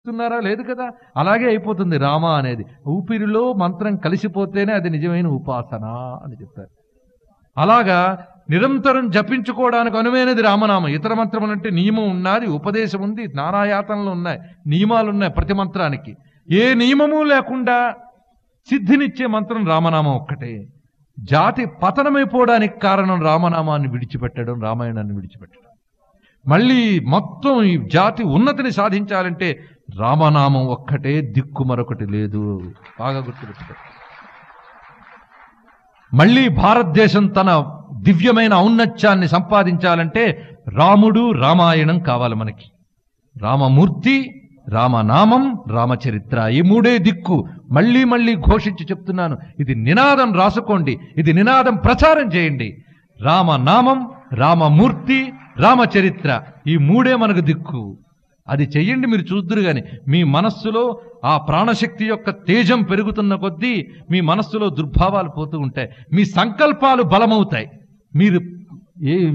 గుర్తిస్తున్నారా? లేదు కదా. అలాగే అయిపోతుంది రామ అనేది. ఊపిరిలో మంత్రం కలిసిపోతేనే అది నిజమైన ఉపాసన అని చెప్పారు. అలాగా నిరంతరం జపించుకోవడానికి అనువైనది రామనామం. ఇతర మంత్రములంటే నియమం ఉన్నది, ఉపదేశం ఉంది, నానాయాతనలు ఉన్నాయి, నియమాలు ఉన్నాయి ప్రతి మంత్రానికి. ఏ నియమము లేకుండా సిద్ధినిచ్చే మంత్రం రామనామం ఒక్కటే. జాతి పతనమైపోవడానికి కారణం రామనామాన్ని విడిచిపెట్టడం, రామాయణాన్ని విడిచిపెట్టడం. మళ్ళీ మొత్తం ఈ జాతి ఉన్నతిని సాధించాలంటే రామనామం ఒక్కటే దిక్కు, మరొకటి లేదు. బాగా గుర్తుపెట్టుకోండి. మళ్ళీ భారతదేశం తన దివ్యమైన ఔన్నత్యాన్ని సంపాదించాలంటే రాముడు, రామాయణం కావాలి మనకి. రామమూర్తి, రామనామం, రామచరిత్ర, ఈ మూడే దిక్కు. మళ్ళీ మళ్ళీ ఘోషించి చెప్తున్నాను. ఇది నినాదం రాసుకోండి, ఇది నినాదం ప్రచారం చేయండి. రామనామం, రామమూర్తి, రామచరిత్ర, ఈ మూడే మనకు దిక్కు. అది చెయ్యండి, మీరు చూద్దురు గాని మీ మనస్సులో ఆ ప్రాణశక్తి యొక్క తేజం పెరుగుతున్న కొద్దీ మీ మనస్సులో దుర్భావాలు పోతూ ఉంటాయి. మీ సంకల్పాలు బలమవుతాయి, మీరు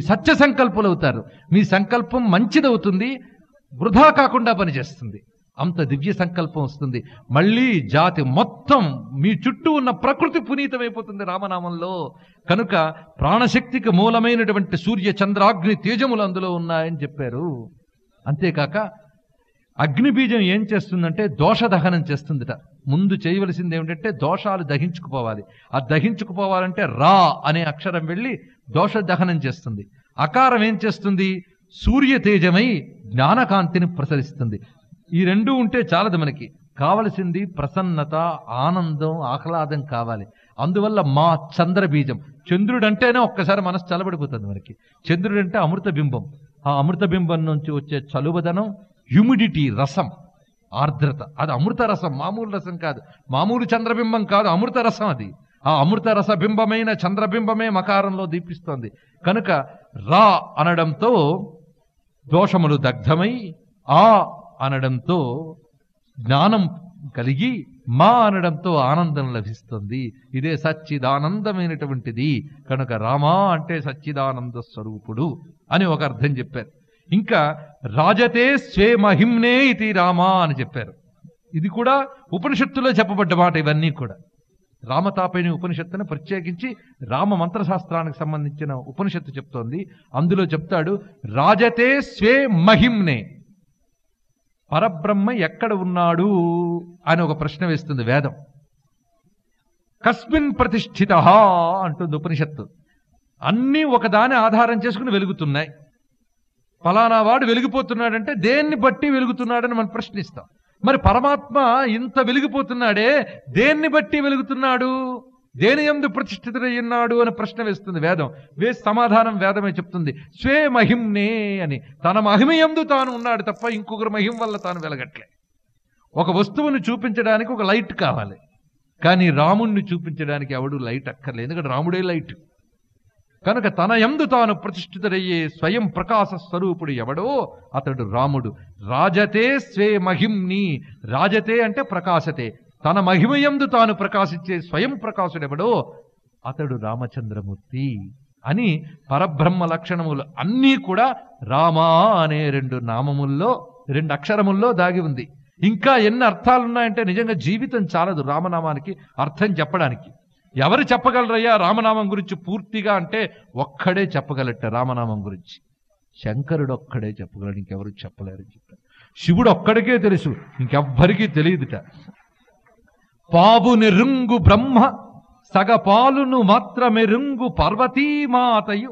సత్య సంకల్పులు అవుతారు. మీ సంకల్పం మంచిదవుతుంది, వృధా కాకుండా పనిచేస్తుంది. అంత దివ్య సంకల్పం వస్తుంది. మళ్ళీ జాతి మొత్తం, మీ చుట్టూ ఉన్న ప్రకృతి పునీతమైపోతుంది రామనామంలో. కనుక ప్రాణశక్తికి మూలమైనటువంటి సూర్య చంద్రాగ్ని తేజములు అందులో ఉన్నాయని చెప్పారు. అంతేకాక అగ్నిబీజం ఏం చేస్తుందంటే దోష దహనం చేస్తుందిట. ముందు చేయవలసింది ఏమిటంటే దోషాలు దహించుకుపోవాలి. ఆ దహించుకుపోవాలంటే రా అనే అక్షరం వెళ్ళి దోష దహనం చేస్తుంది. అకారం ఏం చేస్తుంది? సూర్య తేజమై జ్ఞానకాంతిని ప్రసరిస్తుంది. ఈ రెండూ ఉంటే చాలదు, మనకి కావలసింది ప్రసన్నత, ఆనందం, ఆహ్లాదం కావాలి. అందువల్ల మా చంద్రబీజం, చంద్రుడంటేనే ఒక్కసారి మనసు చల్లబడిపోతుంది మనకి. చంద్రుడంటే అమృత బింబం. ఆ అమృత బింబం నుంచి వచ్చే చలువదనం, హ్యూమిడిటీ, రసం, ఆర్ద్రత, అది అమృత రసం, మామూలు రసం కాదు, మామూలు చంద్రబింబం కాదు, అమృత రసం అది. ఆ అమృత రస బింబమైన చంద్రబింబమే మకారంలో దీపిస్తోంది. కనుక రా అనడంతో దోషములు దగ్ధమై, ఆ అనడంతో జ్ఞానం కలిగి, మా అనడంతో ఆనందం లభిస్తుంది. ఇదే సచ్చిదానందమైనటువంటిది. కనుక రామా అంటే సచ్చిదానంద స్వరూపుడు అని ఒక అర్థం చెప్పారు. ఇంకా రాజతే స్వే మహిమ్నే ఇది రామా అని చెప్పారు. ఇది కూడా ఉపనిషత్తులో చెప్పబడ్డ మాట. ఇవన్నీ కూడా రామతాపైన ఉపనిషత్తుని ప్రత్యేకించి రామ మంత్రశాస్త్రానికి సంబంధించిన ఉపనిషత్తు చెప్తోంది. అందులో చెప్తాడు, రాజతే స్వే మహిమ్నే, పరబ్రహ్మ ఎక్కడ ఉన్నాడు అని ఒక ప్రశ్న వేస్తుంది వేదం. కస్మిన్ ప్రతిష్ఠిత అంటుంది ఉపనిషత్తు. అన్నీ ఒకదాని ఆధారం చేసుకుని వెలుగుతున్నాయి. ఫలానా వాడు వెలిగిపోతున్నాడంటే దేన్ని బట్టి వెలుగుతున్నాడని మనం ప్రశ్నిస్తాం. మరి పరమాత్మ ఇంత వెలిగిపోతున్నాడే, దేన్ని బట్టి వెలుగుతున్నాడు, దేని యందు ప్రతిష్ఠితుడయ్యున్నాడు అని ప్రశ్న వేస్తుంది వేదం. వేసి సమాధానం వేదమే చెప్తుంది, స్వే మహిమ్నే అని. తన మహిమ యందు తాను ఉన్నాడు తప్ప ఇంకొకరి మహిమ వల్ల తాను వెలగట్లే. ఒక వస్తువుని చూపించడానికి ఒక లైట్ కావాలి, కానీ రాముణ్ణి చూపించడానికి ఎవడు లైట్ అక్కర్లేదు, ఎందుకంటే రాముడే లైట్. కనుక తన యందు తాను ప్రతిష్ఠితుడయ్యే స్వయం ప్రకాశ స్వరూపుడు ఎవడో అతడు రాముడు. రాజతే స్వే మహిమ్ని, రాజతే అంటే ప్రకాశతే, తన మహిమయందు తాను ప్రకాశించే స్వయం ప్రకాశుడెవడో అతడు రామచంద్రమూర్తి అని. పరబ్రహ్మ లక్షణములు అన్నీ కూడా రామా అనే రెండు నామముల్లో, రెండు అక్షరముల్లో దాగి ఉంది. ఇంకా ఎన్ని అర్థాలున్నాయంటే నిజంగా జీవితం చాలదు రామనామానికి అర్థం చెప్పడానికి. ఎవరు చెప్పగలరయ్యా రామనామం గురించి పూర్తిగా అంటే ఒక్కడే చెప్పగలట రామనామం గురించి. శంకరుడు ఒక్కడే చెప్పగలడు, ఇంకెవరు చెప్పలేరని చెప్పారు. శివుడు ఒక్కడికే తెలుసు, ఇంకెవ్వరికీ తెలియదుట. పావునెరుంగు బ్రహ్మ సగపాలును మాత్రమెరుంగు పార్వతీమాతయు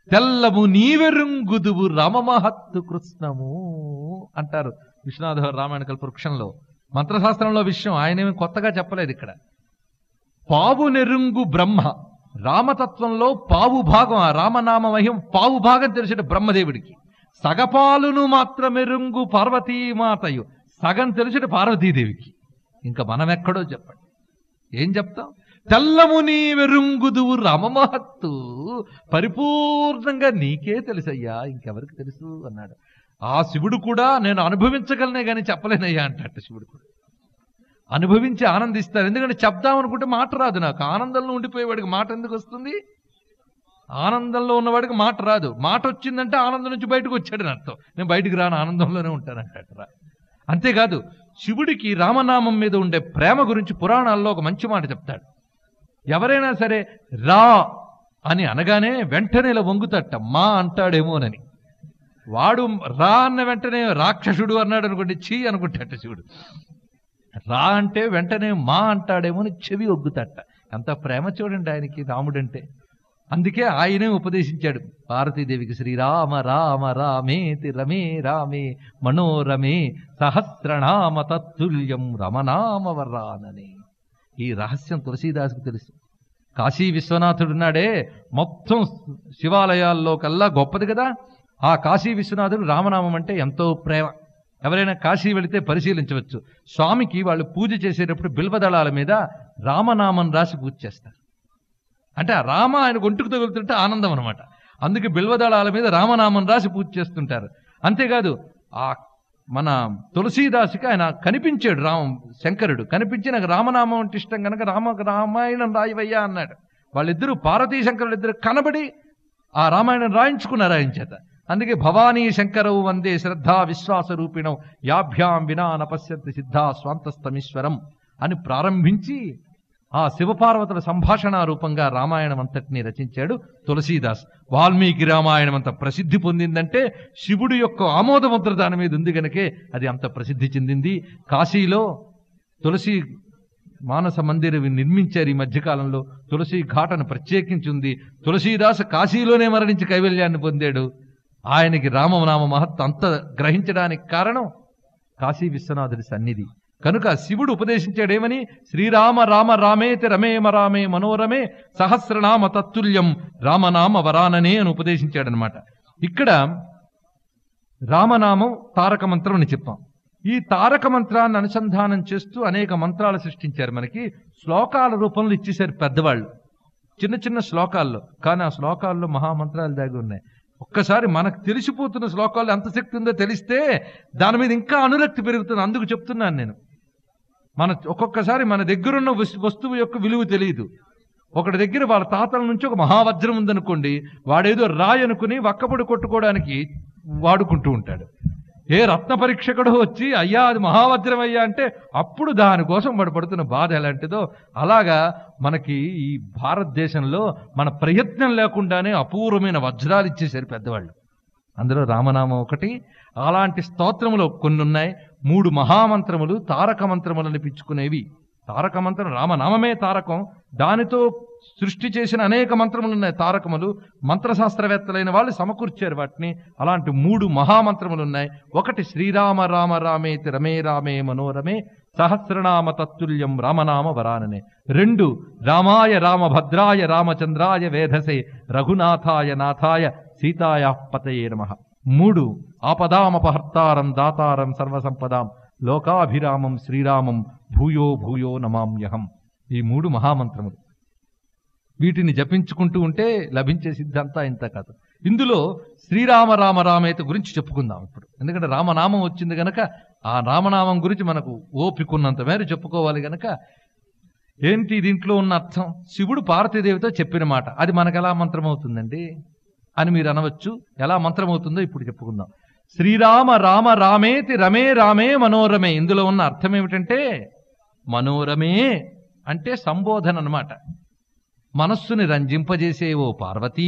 తెల్లము నీవెరుంగుదువు రామమహత్తు కృష్ణము అంటారు విశ్వనాథ రామాయణ కల్పవృక్షంలో. మంత్రశాస్త్రంలో విషయం ఆయనేమి కొత్తగా చెప్పలేదు ఇక్కడ. పావునెరుంగు బ్రహ్మ, రామతత్వంలో పావు భాగం, ఆ రామనామ మహిమ పావు భాగం తెలిసిన బ్రహ్మదేవుడికి. సగపాలును మాత్రమెరుంగు పార్వతీమాతయు, సగం తెలిసిన పార్వతీదేవికి. ఇంకా మనం ఎక్కడో చెప్పండి, ఏం చెప్తాం? తెల్లము నీవెరుంగుదువు రామమహత్తు, పరిపూర్ణంగా నీకే తెలుసయ్యా, ఇంకెవరికి తెలుసు అన్నాడు. ఆ శివుడు కూడా నేను అనుభవించగలనే కానీ చెప్పలేనయ్యా అంటట. శివుడు కూడా అనుభవించి ఆనందిస్తారు. ఎందుకంటే చెప్దామనుకుంటే మాట రాదు నాకు. ఆనందంలో ఉండిపోయేవాడికి మాట ఎందుకు వస్తుంది? ఆనందంలో ఉన్నవాడికి మాట రాదు. మాట వచ్చిందంటే ఆనందం నుంచి బయటకు వచ్చాడని అర్థం. నేను బయటికి రాను, ఆనందంలోనే ఉంటానంటరా. అంతేకాదు శివుడికి రామనామం మీద ఉండే ప్రేమ గురించి పురాణాల్లో ఒక మంచి మాట చెప్తాడు. ఎవరైనా సరే రా అని అనగానే వెంటనే ఇలా వంగుతట, మా అంటాడేమోనని. వాడు రా అన్న వెంటనే రాక్షసుడు అన్నాడు అనుకోండి, చీ అనుకుంటాట శివుడు. రా అంటే వెంటనే మా అంటాడేమో అని చెవి ఒగ్గుతట. అంత ప్రేమ చూడండి ఆయనకి రాముడంటే. అందుకే ఆయనే ఉపదేశించాడు పార్వతీదేవికి, శ్రీరామ రామ రామేతి రమే రామే మనోరమే సహస్రనామ తత్తుల్యం రమనామ వరానని. ఈ రహస్యం తులసీదాసుకు తెలుసు. కాశీ విశ్వనాథుడున్నాడే, మొత్తం శివాలయాల్లో కల్లా గొప్పది కదా. ఆ కాశీ విశ్వనాథుడు రామనామం అంటే ఎంతో ప్రేమ. ఎవరైనా కాశీ వెళితే పరిశీలించవచ్చు. స్వామికి వాళ్ళు పూజ చేసేటప్పుడు బిల్వదళాల మీద రామనామం రాసి పూజ చేస్తారు. అంటే ఆ రామ ఆయన ఒంటుకు తగులుతుంటే ఆనందం అనమాట. అందుకే బిల్వదళాల మీద రామనామం రాసి పూజ చేస్తుంటారు. అంతేకాదు ఆ మన తులసీదాసుకి ఆయన కనిపించాడు, శంకరుడు కనిపించి నాకు రామనామం అంటే ఇష్టం కనుక రామాయణం రాయవయ్యా అన్నాడు. వాళ్ళిద్దరూ పార్వతీ శంకరులు ఇద్దరు కనబడి ఆ రామాయణం రాయించుకున్నారు ఆయన చేత. అందుకే భవానీ శంకరవు వందే శ్రద్ధా విశ్వాస రూపిణం యాభ్యాం వినా నపశ్యతి సిద్ధా స్వాంతస్తమీశ్వరం అని ప్రారంభించి ఆ శివపార్వతుల సంభాషణ రూపంగా రామాయణం అంతటినీ రచించాడు తులసీదాస్. వాల్మీకి రామాయణం అంత ప్రసిద్ధి పొందిందంటే శివుడి యొక్క ఆమోదముద్ర దాని మీద ఉంది కనుకే అది అంత ప్రసిద్ధి చెందింది. కాశీలో తులసి మానస మందిరం నిర్మించారు ఈ మధ్యకాలంలో. తులసి ఘాటను ప్రత్యేకించి ఉంది. తులసీదాస్ కాశీలోనే మరణించి కైవల్యాన్ని పొందాడు. ఆయనకి రామనామ మహత్వం అంత గ్రహించడానికి కారణం కాశీ విశ్వనాథుడి సన్నిధి. కనుక శివుడు ఉపదేశించాడేమని, శ్రీరామ రామ రామేతి రమేమ రామే మనోరమే సహస్రనామ తత్తుల్యం రామనామ వరాననే అని ఉపదేశించాడనమాట. ఇక్కడ రామనామం తారక మంత్రం అని చెప్పాం. ఈ తారక మంత్రాన్ని అనుసంధానం చేస్తూ అనేక మంత్రాలు సృష్టించారు. మనకి శ్లోకాల రూపంలో ఇచ్చేశారు పెద్దవాళ్ళు, చిన్న చిన్న శ్లోకాల్లో. కానీ ఆ శ్లోకాల్లో మహామంత్రాలు దాగి ఉన్నాయి. ఒక్కసారి మనకు తెలిసిపోతున్న శ్లోకాల్లో ఎంత శక్తి ఉందో తెలిస్తే దాని మీద ఇంకా అనురక్తి పెరుగుతుంది. అందుకు చెప్తున్నాను నేను. ఒక్కొక్కసారి మన దగ్గరున్న వస్తువు యొక్క విలువ తెలియదు. ఒకటి దగ్గర వాళ్ళ తాతల నుంచి ఒక మహావజ్రం ఉందనుకోండి, వాడేదో రాయి అనుకుని వక్కపొడి కొట్టుకోవడానికి వాడుకుంటూ ఉంటాడు. ఏ రత్న పరీక్షకుడు వచ్చి అయ్యా అది మహావజ్రం అయ్యా అంటే అప్పుడు దానికోసం వాడు పడుతున్న బాధ ఎలాంటిదో, అలాగా మనకి ఈ భారతదేశంలో మన ప్రయత్నం లేకుండానే అపూర్వమైన వజ్రాలు ఇచ్చేశారు పెద్దవాళ్ళు. అందులో రామనామం ఒకటి. అలాంటి స్తోత్రములు కొన్ని ఉన్నాయి. 3 మహామంత్రములు తారక మంత్రములు అనిపించుకునేవి. తారక మంత్రం రామనామమే తారకం. దానితో సృష్టి చేసిన అనేక మంత్రములు ఉన్నాయి తారకములు. మంత్రశాస్త్రవేత్తలైన వాళ్ళు సమకూర్చారు వాటిని. అలాంటి 3 మహామంత్రములు ఉన్నాయి. ఒకటి శ్రీరామ రామ రామేతి రమే రామే మనోరమే సహస్రనామ తత్తుల్యం రామనామ వరాననే. 2 రామాయ రామభద్రాయ రామచంద్రాయ వేధసే రఘునాథాయ నాథాయ సీతాయ పతయే నమః. 3 ఆపదామపహర్తారం దాతారం సర్వసంపదాం లోకాభిరామం శ్రీరామం భూయో భూయో నమామ్యహం. ఈ 3 మహామంత్రములు. వీటిని జపించుకుంటూ ఉంటే లభించే సిద్ధంతా ఇంత కాదు. ఇందులో శ్రీరామ రామ రామేతి గురించి చెప్పుకుందాం ఇప్పుడు. ఎందుకంటే రామనామం వచ్చింది గనక ఆ రామనామం గురించి మనకు ఓపికన్నంత మేర చెప్పుకోవాలి గనక. ఏంటి దీంట్లో ఉన్న అర్థం? శివుడు పార్వతీదేవితో చెప్పిన మాట. అది మనకు ఎలా మంత్రం అవుతుందండి అని మీరు అనవచ్చు. ఎలా మంత్రం అవుతుందో ఇప్పుడు చెప్పుకుందాం. శ్రీరామ రామ రామేతి రమే రామే మనోరమే. ఇందులో ఉన్న అర్థం ఏమిటంటే, మనోరమే అంటే సంబోధన అన్నమాట. మనస్సుని రంజింపజేసే ఓ పార్వతీ.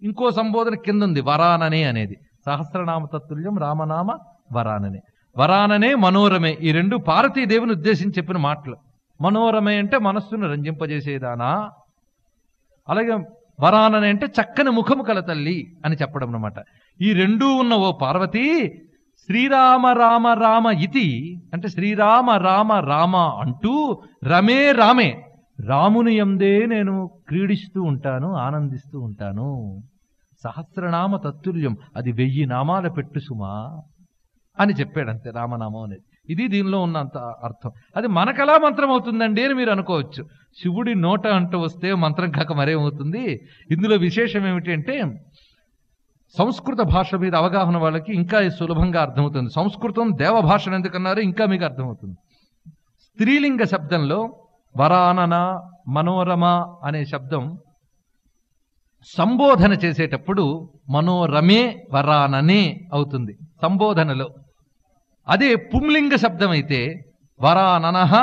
ఇంకో సంబోధన కింద ఉంది, వరాననే అనేది. సహస్రనామ తత్తుల్యం రామనామ వరాననే. వరాననే మనోరమే ఈ 2 పార్వతీదేవిని ఉద్దేశించి చెప్పిన మాటలు. మనోరమే అంటే మనస్సును రంజింపజేసేదానా, అలాగే వరాననే అంటే చక్కని ముఖము కల తల్లి అని చెప్పడం అన్నమాట. ఈ 2 ఉన్న ఓ పార్వతీ, శ్రీరామ రామ రామ ఇతి అంటే శ్రీరామ రామ రామ అంటూ రమే రామే రాముని యందే నేను క్రీడిస్తూ ఉంటాను, ఆనందిస్తూ ఉంటాను. సహస్రనామ తత్తుల్యం అది 1000 నామాల పెట్టు సుమా అని చెప్పాడంతే రామనామం అనేది. ఇది దీనిలో ఉన్నంత అర్థం. అది మనకెలా మంత్రం అవుతుందండి అని మీరు అనుకోవచ్చు. శివుడి నోట అంటూ వస్తే మంత్రం కాక మరేమవుతుంది. ఇందులో విశేషం ఏమిటి అంటే, సంస్కృత భాష మీద అవగాహన వాళ్ళకి ఇంకా సులభంగా అర్థమవుతుంది. సంస్కృతం దేవభాషను ఎందుకన్నారో ఇంకా మీకు అర్థమవుతుంది. స్త్రీలింగ శబ్దంలో వరానన మనోరమ అనే శబ్దం సంబోధన చేసేటప్పుడు మనోరమే వరాననే అవుతుంది. సంబోధనలో అదే పుంలింగ శబ్దం అయితే వరాననః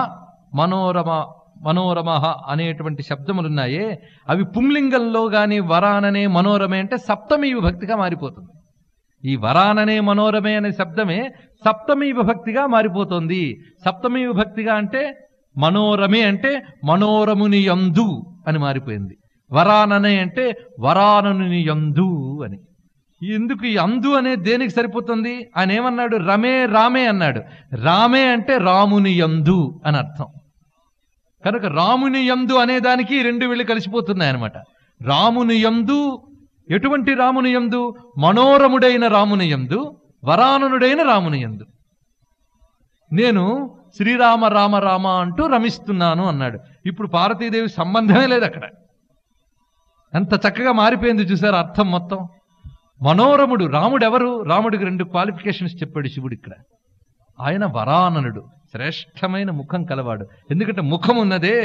మనోరమ అనేటువంటి శబ్దములున్నాయే అవి పుంలింగంలో గాని వరాననే మనోరమే అంటే సప్తమి విభక్తిగా మారిపోతుంది. ఈ వరాననే మనోరమే అనే శబ్దమే సప్తమి విభక్తిగా మారిపోతుంది. సప్తమి విభక్తిగా అంటే మనోరమే అంటే మనోరముని యందు అని మారిపోయింది. వరాననే అంటే వరాననుని యందు అని. ఎందుకు ఈ అందు అనే దేనికి సరిపోతుంది? ఆయన ఏమన్నాడు? రమే రామే అన్నాడు. రామే అంటే రాముని యందు అని అర్థం. కనుక రాముని యందు అనే దానికి రెండు వీళ్ళు కలిసిపోతున్నాయి అనమాట. రాముని యందు, ఎటువంటి రాముని యందు? మనోరముడైన రాముని యందు, వరాననుడైన రాముని యందు నేను శ్రీరామ రామ రామ అంటూ రమిస్తున్నాను అన్నాడు. ఇప్పుడు పార్వతీదేవి సంబంధమే లేదు అక్కడ. ఎంత చక్కగా మారిపోయింది చూసారు అర్థం మొత్తం. మనోరముడు రాముడు ఎవరు? రాముడికి రెండు క్వాలిఫికేషన్స్ చెప్పాడు శివుడు ఇక్కడ. ఆయన వరాననుడు, శ్రేష్టమైన ముఖం కలవాడు. ఎందుకంటే ముఖం ఉన్నదే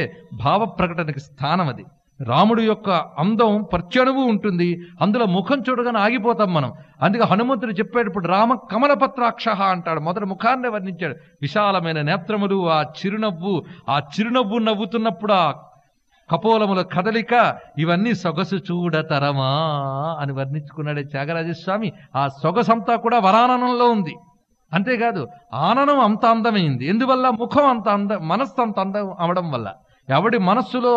భావ ప్రకటనకి స్థానం. అది రాముడు యొక్క అందం ప్రత్యణువు ఉంటుంది, అందులో ముఖం చూడగానే ఆగిపోతాం మనం. అందుకే హనుమంతుడు చెప్పేటప్పుడు రామ కమలపత్రాక్ష అంటాడు. మొదటి ముఖాన్ని వర్ణించాడు. విశాలమైన నేత్రములు, ఆ చిరునవ్వు నవ్వుతున్నప్పుడు ఆ కపోలముల కదలిక, ఇవన్నీ సొగసు చూడతరమా అని వర్ణించుకున్నాడే త్యాగరాజస్వామి. ఆ సొగసంతా కూడా వరాననంలో ఉంది. అంతేకాదు ఆననం అంత అందమైంది. ఎందువల్ల? ముఖం అంత మనస్సు అంత అందం అవడం వల్ల. ఎవడి మనస్సులో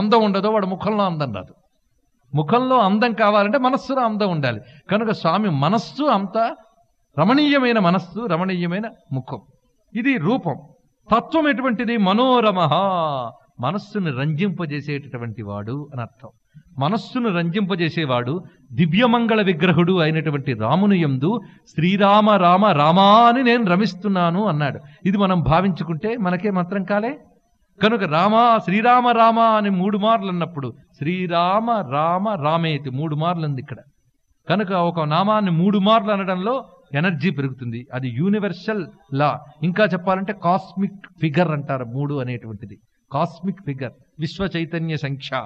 అందం ఉండదో వాడు ముఖంలో అందం రాదు. ముఖంలో అందం కావాలంటే మనస్సులో అందం ఉండాలి. కనుక స్వామి మనస్సు అంత రమణీయమైన మనస్సు, రమణీయమైన ముఖం. ఇది రూపం. తత్వం ఎటువంటిది? మనోరమః, మనస్సును రంజింపజేసేటటువంటి వాడు అని అర్థం. మనస్సును రంజింపజేసేవాడు దివ్యమంగళ విగ్రహుడు అయినటువంటి రాముని యందు శ్రీరామ రామ రామా అని నేను రమిస్తున్నాను అన్నాడు. ఇది మనం భావించుకుంటే మనకే మంత్రం కాలే. కనుక శ్రీరామ రామ అని 3 మార్లు అన్నప్పుడు శ్రీరామ రామ రామేతి 3 మార్లు ఉంది ఇక్కడ. కనుక ఒక నామాన్ని 3 మార్లు అనడంలో ఎనర్జీ పెరుగుతుంది. అది యూనివర్సల్ లా. ఇంకా చెప్పాలంటే కాస్మిక్ ఫిగర్ అంటారు 3 అనేటువంటిది. కాస్మిక్ ఫిగర్, విశ్వ చైతన్య సంఖ్య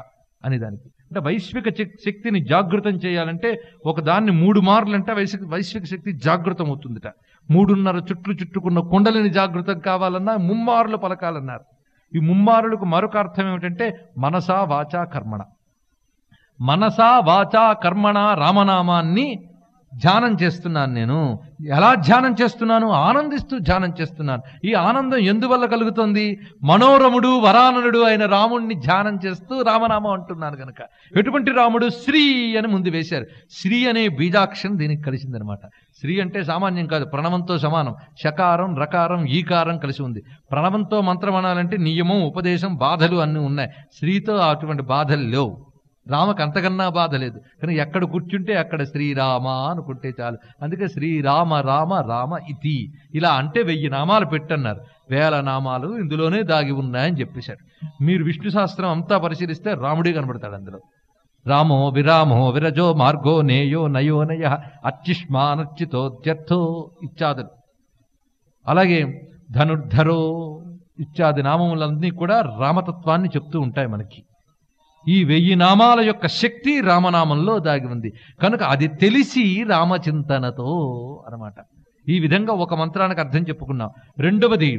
అని దానికి. అంటే వైశ్విక శక్తిని జాగృతం చేయాలంటే ఒక దాన్ని 3 మార్లు అంటే వైశ్విక శక్తి జాగృతం అవుతుందిట. 3.5 చుట్టుకున్న కుండలిని జాగృతం కావాలన్నా 3 మార్లు పలకాలన్నారు. ఈ 3 మార్లకు మరొక అర్థం ఏమిటంటే మనసా వాచా కర్మణ. మనసా వాచా కర్మణ రామనామాన్ని ధ్యానం చేస్తున్నాను. నేను ఎలా ధ్యానం చేస్తున్నాను? ఆనందిస్తూ ధ్యానం చేస్తున్నాను. ఈ ఆనందం ఎందువల్ల కలుగుతుంది? మనోరముడు వరాననుడు అయిన రాముణ్ణి ధ్యానం చేస్తూ రామనామం అంటున్నాను కనుక. ఎటువంటి రాముడు? శ్రీ అని ముందు వేశారు. శ్రీ అనే బీజాక్షరం దీనికి కలిసిందనమాట. శ్రీ అంటే సామాన్యం కాదు, ప్రణవంతో సమానం. శకారం రకారం ఈకారం కలిసి ఉంది. ప్రణవంతో మంత్రం అనాలంటే నియమం, ఉపదేశం, బాధలు అన్నీ ఉన్నాయి. శ్రీతో అటువంటి బాధలు లేవు. రామకు అంతకన్నా బాధ లేదు. కానీ ఎక్కడ కూర్చుంటే అక్కడ శ్రీరామ అనుకుంటే చాలు. అందుకే శ్రీరామ రామ రామ ఇతి ఇలా అంటే 1000 నామాలు పెట్టన్నారు. 1000 నామాలు ఇందులోనే దాగి ఉన్నాయని చెప్పేశారు. మీరు విష్ణు శాస్త్రం అంతా పరిశీలిస్తే రాముడే కనబడతాడు అందులో. రామో విరామో విరజో మార్గో నేయో నయో నయ అర్చిష్మానర్చితోద్యర్థో ఇత్యాదులు. అలాగే ధనుర్ధరో ఇత్యాది నామములన్నీ కూడా రామతత్వాన్ని చెప్తూ ఉంటాయి మనకి. ఈ 1000 నామాల యొక్క శక్తి రామనామంలో దాగి ఉంది. కనుక అది తెలిసి రామచింతనతో అన్నమాట. ఈ విధంగా ఒక మంత్రానికి అర్థం చెప్పుకున్నాం. రెండవది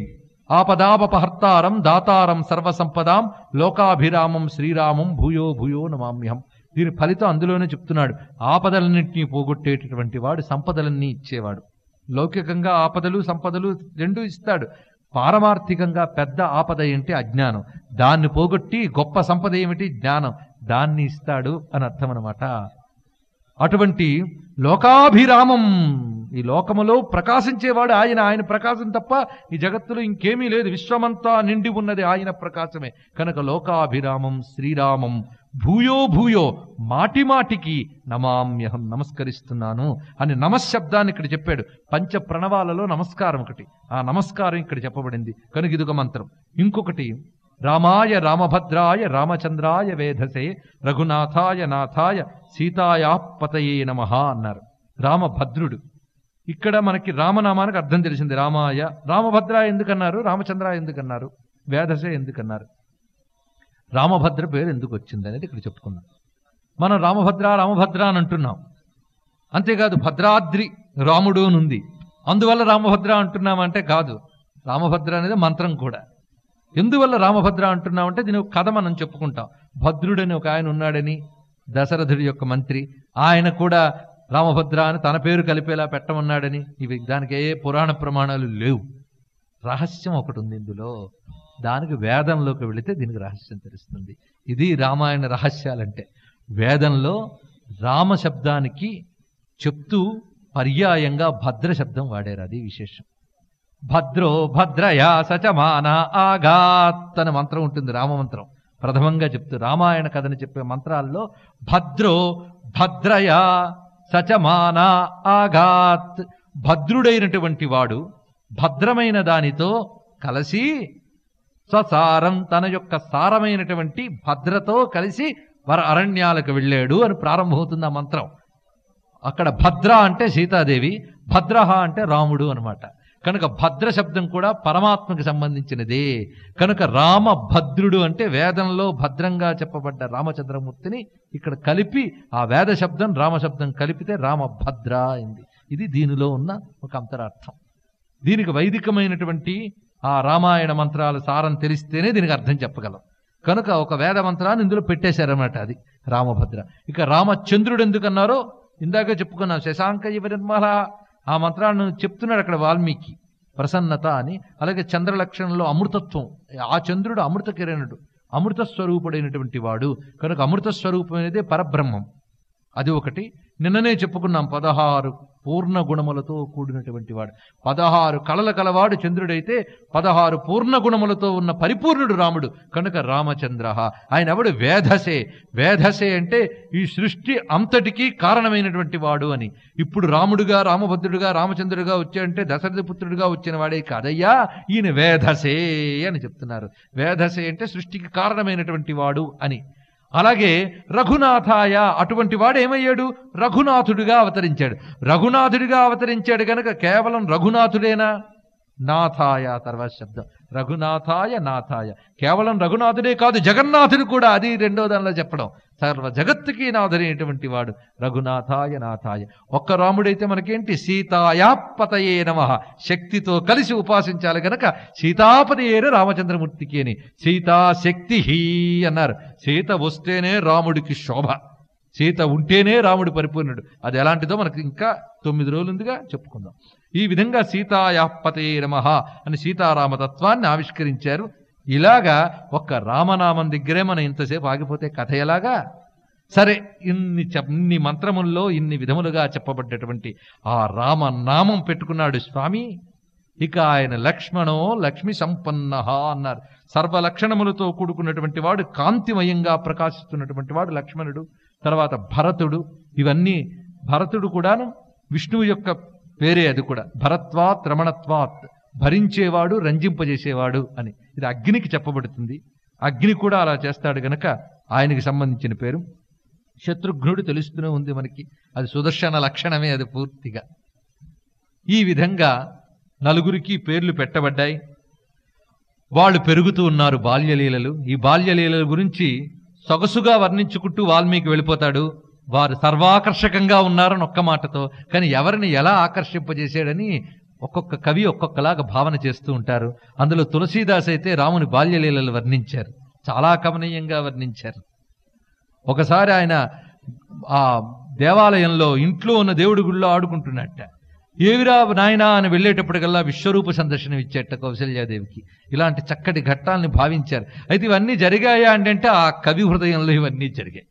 ఆపదాపహర్తారం దాతారం సర్వసంపదాం లోకాభిరామం శ్రీరామం భూయో భూయో నమామ్యహం. దీని ఫలితం అందులోనే చెప్తున్నాడు. ఆపదలన్నింటినీ పోగొట్టేటటువంటి వాడు, సంపదలన్నీ ఇచ్చేవాడు. లౌకికంగా ఆపదలు సంపదలు రెండూ ఇస్తాడు. పారమార్థికంగా పెద్ద ఆపద ఏంటి? అజ్ఞానం. దాన్ని పోగొట్టి గొప్ప సంపద ఏమిటి? జ్ఞానం. దాన్ని ఇస్తాడు అని అర్థం అన్నమాట. అటువంటి లోకాభిరామం, ఈ లోకములో ప్రకాశించేవాడు ఆయన ప్రకాశం తప్ప ఈ జగత్తులో ఇంకేమీ లేదు. విశ్వమంతా నిండి ఉన్నది ఆయన ప్రకాశమే. కనుక లోకాభిరామం శ్రీరామం భూయో భూయో మాటి మాటికి నమామ్యహం నమస్కరిస్తున్నాను అని నమశ్శబ్దాన్ని ఇక్కడ చెప్పాడు. పంచ ప్రణవాలలో నమస్కారం ఒకటి. ఆ నమస్కారం ఇక్కడ చెప్పబడింది కనుక ఇదొక మంత్రం. ఇంకొకటి రామాయ రామభద్రాయ రామచంద్రాయ వేధసే రఘునాథాయ నాథాయ సీతాయాపతయే నమః అన్నారు. రామభద్రుడు. ఇక్కడ మనకి రామనామానికి అర్థం తెలిసింది. రామాయ రామభద్రాయ ఎందుకన్నారు? రామచంద్రాయ ఎందుకన్నారు? వేధసే ఎందుకన్నారు? రామభద్ర పేరు ఎందుకు వచ్చింది అనేది ఇక్కడ చెప్పుకున్నాం. మనం రామభద్ర రామభద్ర అని అంటున్నాం. అంతేకాదు భద్రాద్రి రాముడు అని ఉంది. అందువల్ల రామభద్ర అంటున్నామంటే కాదు. రామభద్ర అనేది మంత్రం కూడా. ఎందువల్ల రామభద్ర అంటున్నామంటే దీని ఒక కథ మనం చెప్పుకుంటాం. భద్రుడని ఒక ఆయన ఉన్నాడని, దశరథుడి యొక్క మంత్రి, ఆయన కూడా రామభద్ర అని తన పేరు కలిపేలా పెట్టమన్నాడని. ఇవి దానికి ఏ పురాణ ప్రమాణాలు లేవు. రహస్యం ఒకటి ఉంది ఇందులో. దానికి వేదంలోకి వెళితే దీనికి రహస్యం తెలుస్తుంది. ఇది రామాయణ రహస్యాలంటే. వేదంలో రామ శబ్దానికి చెప్తూ పర్యాయంగా భద్ర శబ్దం వాడారు. అది విశేషం. భద్రో భద్రయా సచమాన ఆగాత్ అనే మంత్రం ఉంటుంది, రామమంత్రం. ప్రథమంగా చెప్తూ రామాయణ కథని చెప్పే మంత్రాల్లో భద్రో భద్రయా సచమాన ఆగాత్, భద్రుడైనటువంటి వాడు భద్రమైన దానితో కలిసి, స్వసారం తన యొక్క సారమైనటువంటి భద్రతో కలిసి అరణ్యాలకు వెళ్ళాడు అని ప్రారంభమవుతుంది ఆ మంత్రం. అక్కడ భద్ర అంటే సీతాదేవి, భద్రహ అంటే రాముడు అనమాట. కనుక భద్ర శబ్దం కూడా పరమాత్మకి సంబంధించినదే. కనుక రామ భద్రుడు అంటే వేదంలో భద్రంగా చెప్పబడ్డ రామచంద్రమూర్తిని ఇక్కడ కలిపి ఆ వేద శబ్దం రామశబ్దం కలిపితే రామభద్ర అయింది. ఇది దీనిలో ఉన్న ఒక అంతరార్థం. దీనికి వైదికమైనటువంటి ఆ రామాయణ మంత్రాల సారం తెలిస్తేనే దీనికి అర్థం చెప్పగలం. కనుక ఒక వేద మంత్రాన్ని ఇందులో పెట్టేశారన్నమాట. అది రామభద్ర. ఇక రామచంద్రుడు ఎందుకన్నారో ఇందాక చెప్పుకున్నాం. శశాంక ఇవ నిర్మల ఆ మంత్రాన్ని చెప్తున్నాడు అక్కడ వాల్మీకి. ప్రసన్నత అని. అలాగే చంద్రలక్షణంలో అమృతత్వం. ఆ చంద్రుడు అమృత కిరణుడు, అమృత స్వరూపుడైనటువంటి వాడు. కనుక అమృత స్వరూపమైనదే పరబ్రహ్మం. అది ఒకటి. నిన్ననే చెప్పుకున్నాం 16 పూర్ణ గుణములతో కూడినటువంటి వాడు. 16 కళల కలవాడు చంద్రుడైతే 16 పూర్ణ గుణములతో ఉన్న పరిపూర్ణుడు రాముడు. కనుక రామచంద్ర. ఆయన ఎవడు? వేధసే. వేధసే అంటే ఈ సృష్టి అంతటికీ కారణమైనటువంటి వాడు అని. ఇప్పుడు రాముడుగా, రామభద్రుడుగా, రామచంద్రుడిగా వచ్చాడంటే దశరథ పుత్రుడిగా వచ్చిన వాడే కాదయ్యా, ఈయన వేధసే అని చెప్తున్నారు. వేధసే అంటే సృష్టికి కారణమైనటువంటి వాడు అని. అలాగే రఘునాథాయ, అటువంటి వాడు ఏమయ్యాడు? రఘునాథుడిగా అవతరించాడు. రఘునాథుడిగా అవతరించాడు కనుక కేవలం రఘునాథుడేనా? నాథాయ తర్వాత శబ్దం. రఘునాథాయ నాథాయ. కేవలం రఘునాథుడే కాదు, జగన్నాథుడు కూడా. అది రెండో దానిలో చెప్పడం. సర్వ జగత్తుకి నాథుడైనటువంటి వాడు రఘునాథాయ నాథాయ. ఒక్క రాముడైతే మనకేంటి? సీతాయాపతయే నమః. శక్తితో కలిసి ఉపాసించాలి గనక సీతాపతయేన రామచంద్రమూర్తికి అని. సీతాశక్తి అన్నారు. సీత వస్తేనే రాముడికి శోభ, సీత ఉంటేనే రాముడు పరిపూర్ణుడు. అది ఎలాంటిదో మనకి ఇంకా 9 రోజులు ఉందిగా, చెప్పుకుందాం. ఈ విధంగా సీతాయాపతయే నమః అని సీతారామతత్వాన్ని ఆవిష్కరించారు. ఇలాగా ఒక్క రామనామం దగ్గరే మనం ఇంతసేపు ఆగిపోతే కథ ఎలాగా? సరే, ఇన్ని మంత్రముల్లో ఇన్ని విధములుగా చెప్పబడ్డటువంటి ఆ రామనామం పెట్టుకున్నాడు స్వామి. ఇక ఆయన లక్ష్మణో లక్ష్మి సంపన్న అన్నారు. సర్వలక్షణములతో కూడుకున్నటువంటి వాడు, కాంతిమయంగా ప్రకాశిస్తున్నటువంటి వాడు లక్ష్మణుడు. తర్వాత భరతుడు. ఇవన్నీ భరతుడు కూడాను విష్ణువు యొక్క పేరే. అది కూడా భరత్వాత్ రమణత్వాత్, భరించేవాడు రంజింపజేసేవాడు అని. ఇది అగ్నికి చెప్పబడుతుంది. అగ్ని కూడా అలా చేస్తాడు గనక ఆయనకి సంబంధించిన పేరు. శత్రుఘ్నుడు తెలుస్తూనే ఉంది మనకి. అది సుదర్శన లక్షణమే అది పూర్తిగా. ఈ విధంగా 4 పేర్లు పెట్టబడ్డాయి. వాళ్ళు పెరుగుతూ ఉన్నారు బాల్యలీలలు. ఈ బాల్యలీలల గురించి సొగసుగా వర్ణించుకుంటూ వాల్మీకి వెళ్ళిపోతాడు. వారు సర్వాకర్షకంగా ఉన్నారని ఒక్క మాటతో. కానీ ఎవరిని ఎలా ఆకర్షింపజేశాడని ఒక్కొక్క కవి ఒక్కొక్కలాగా భావన చేస్తూ ఉంటారు. అందులో తులసీదాస్ అయితే రాముని బాల్యలీలలు వర్ణించారు, చాలా కమనీయంగా వర్ణించారు. ఒకసారి ఆయన ఆ దేవాలయంలో ఇంట్లో ఉన్న దేవుడి గుళ్ళో ఆడుకుంటున్నట్ట. ఏవిరా నాయనా అని వెళ్ళేటప్పటికల్లా విశ్వరూప సందర్శనం ఇచ్చేట కౌశల్యాదేవికి. ఇలాంటి చక్కటి ఘట్టాలని భావించారు. అయితే ఇవన్నీ జరిగాయా అంటే ఆ కవి హృదయంలో ఇవన్నీ జరిగాయి.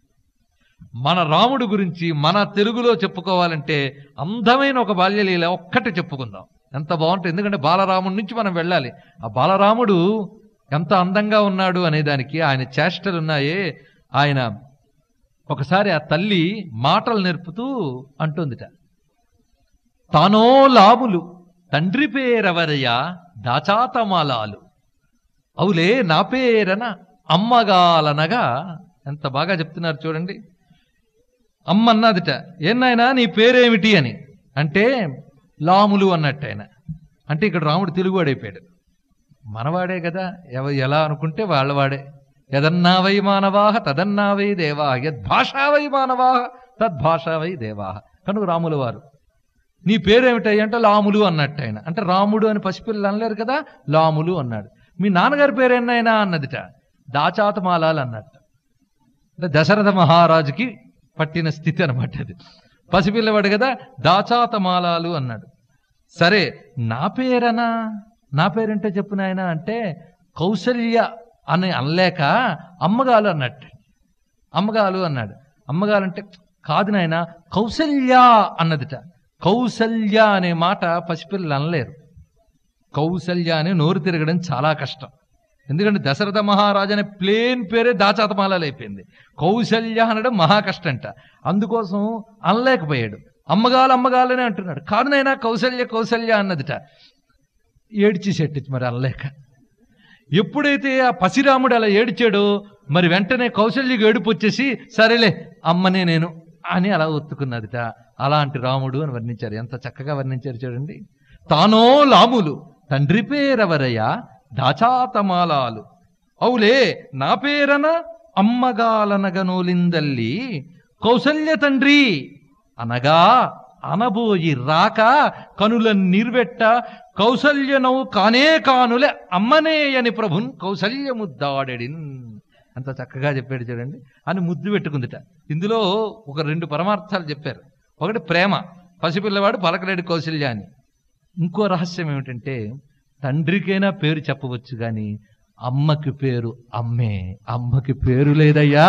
మన రాముడు గురించి మన తెలుగులో చెప్పుకోవాలంటే అందమైన ఒక బాల్యలీల ఒక్కటి చెప్పుకుందాం. ఎంత బాగుంటుంది. ఎందుకంటే బాలరాముడి నుంచి మనం వెళ్ళాలి. ఆ బాలరాముడు ఎంత అందంగా ఉన్నాడు అనేదానికి ఆయన చేష్టలు ఉన్నాయే. ఆయన ఒకసారి ఆ తల్లి మాటలు నేర్పుతూ అంటుందిట, తానో లాములు తండ్రి పేరెవరయ్యా దాచాతమాలాలు, అవులే నా పేరన అమ్మగాలనగా. ఎంత బాగా చెప్తున్నారు చూడండి. అమ్మ అన్నదిట, ఏనాయనా నీ పేరేమిటి అని అంటే లాములు అన్నట్టు ఆయన. అంటే ఇక్కడ రాముడు తెలుగువాడైపోయాడు. మనవాడే కదా, ఎలా అనుకుంటే వాళ్ళవాడే. యదన్నా వై మానవాహ తదన్నా వై దేవాహ, యద్భాషా వై మానవాహ తద్భాషా వై దేవాహ. కనుక రాముల వారు నీ పేరేమిటయ్య అంటే లాములు అన్నట్టు ఆయన. అంటే రాముడు అని పసిపిల్లలు అనలేరు కదా, లాములు అన్నాడు. మీ నాన్నగారి పేరేనాయనా అన్నదిట, దాచాతమాలాలు అన్నట్టు. అంటే దశరథ మహారాజుకి పట్టిన స్థితి అనమాట అది. పసిపిల్లవాడు కదా, దాచాతమాలాలు అన్నాడు. సరే నా పేరనా, నా పేరంటే చెప్పు నాయన అంటే కౌసల్య అని అనలేక అమ్మగాలు అన్నట్టు. అమ్మగాలు అన్నాడు. అమ్మగాలు అంటే కాదు నాయన కౌసల్య అన్నదిట. కౌసల్య అనే మాట పసిపిల్లలు అనలేరు. కౌసల్య అని నోరు తిరగడం చాలా కష్టం. ఎందుకంటే దశరథ మహారాజు అనే ప్లేన్ పేరే దాచాతమాలాలు అయిపోయింది. కౌసల్య అనడం మహా కష్టంట. అందుకోసం అనలేకపోయాడు. అమ్మగాలు అమ్మగాలనే అంటున్నాడు. కాదు నైనా కౌసల్య కౌసల్య అన్నదిట. ఏడ్చేసేట్టు మరి అనలేక. ఎప్పుడైతే ఆ పసిరాముడు అలా ఏడ్చాడో మరి వెంటనే కౌసల్యకి ఏడుపు వచ్చేసి సరేలే అమ్మనే నేను అని అలా ఒత్తుకున్నదిట. అలాంటి రాముడు అని వర్ణించారు. ఎంత చక్కగా వర్ణించారు చూడండి. తానో లాములు తండ్రి పేరెవరయ్యా దాచాతమాలాలు అవులే నా పేరన అమ్మగాలనగనోలిందల్లి కౌసల్య తండ్రి అనగా అనబోయి రాక కనుల నిర్వెట్ట కౌసల్యనవు కానే కానులే అమ్మనే అని ప్రభున్ కౌసల్య ముద్దాడెడిన్. అంత చక్కగా చెప్పాడు చూడండి అని ముద్దు పెట్టుకుందిట. ఇందులో ఒక 2 పరమార్థాలు చెప్పారు. ఒకటి ప్రేమ, పసిపిల్లవాడు పలకలేడు కౌసల్య అని. ఇంకో రహస్యం ఏమిటంటే తండ్రికైనా పేరు చెప్పవచ్చు కానీ అమ్మకి పేరు అమ్మే. అమ్మకి పేరు లేదయ్యా,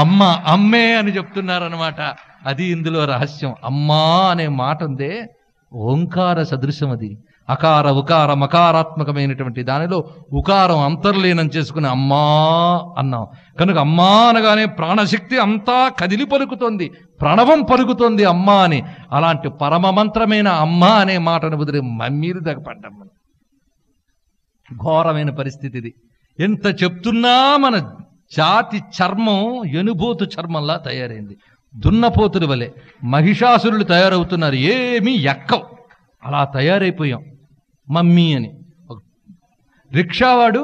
అమ్మ అమ్మే అని చెప్తున్నారనమాట. అది ఇందులో రహస్యం. అమ్మా అనే మాట ఉందే ఓంకార సదృశం. అది అకార ఉకార మకారాత్మకమైనటువంటి దానిలో ఉకారం అంతర్లీనం చేసుకుని అమ్మా అన్నాం కనుక అమ్మా అనగానే ప్రాణశక్తి అంతా కదిలి పలుకుతోంది, ప్రణవం పలుకుతోంది అమ్మా అని. అలాంటి పరమ మంత్రమైన అమ్మ అనే మాటను బదులు మమ్మీలు దగ్గపడ్డాం. ఘోరమైన పరిస్థితి ఇది. ఎంత చెప్తున్నా మన జాతి చర్మం ఎనుబోతు చర్మంలా తయారైంది. దున్నపోతుల వలె మహిషాసురులు తయారవుతున్నారు. ఏమీ ఎక్కవు, అలా తయారైపోయాం. మమ్మీ అని రిక్షావాడు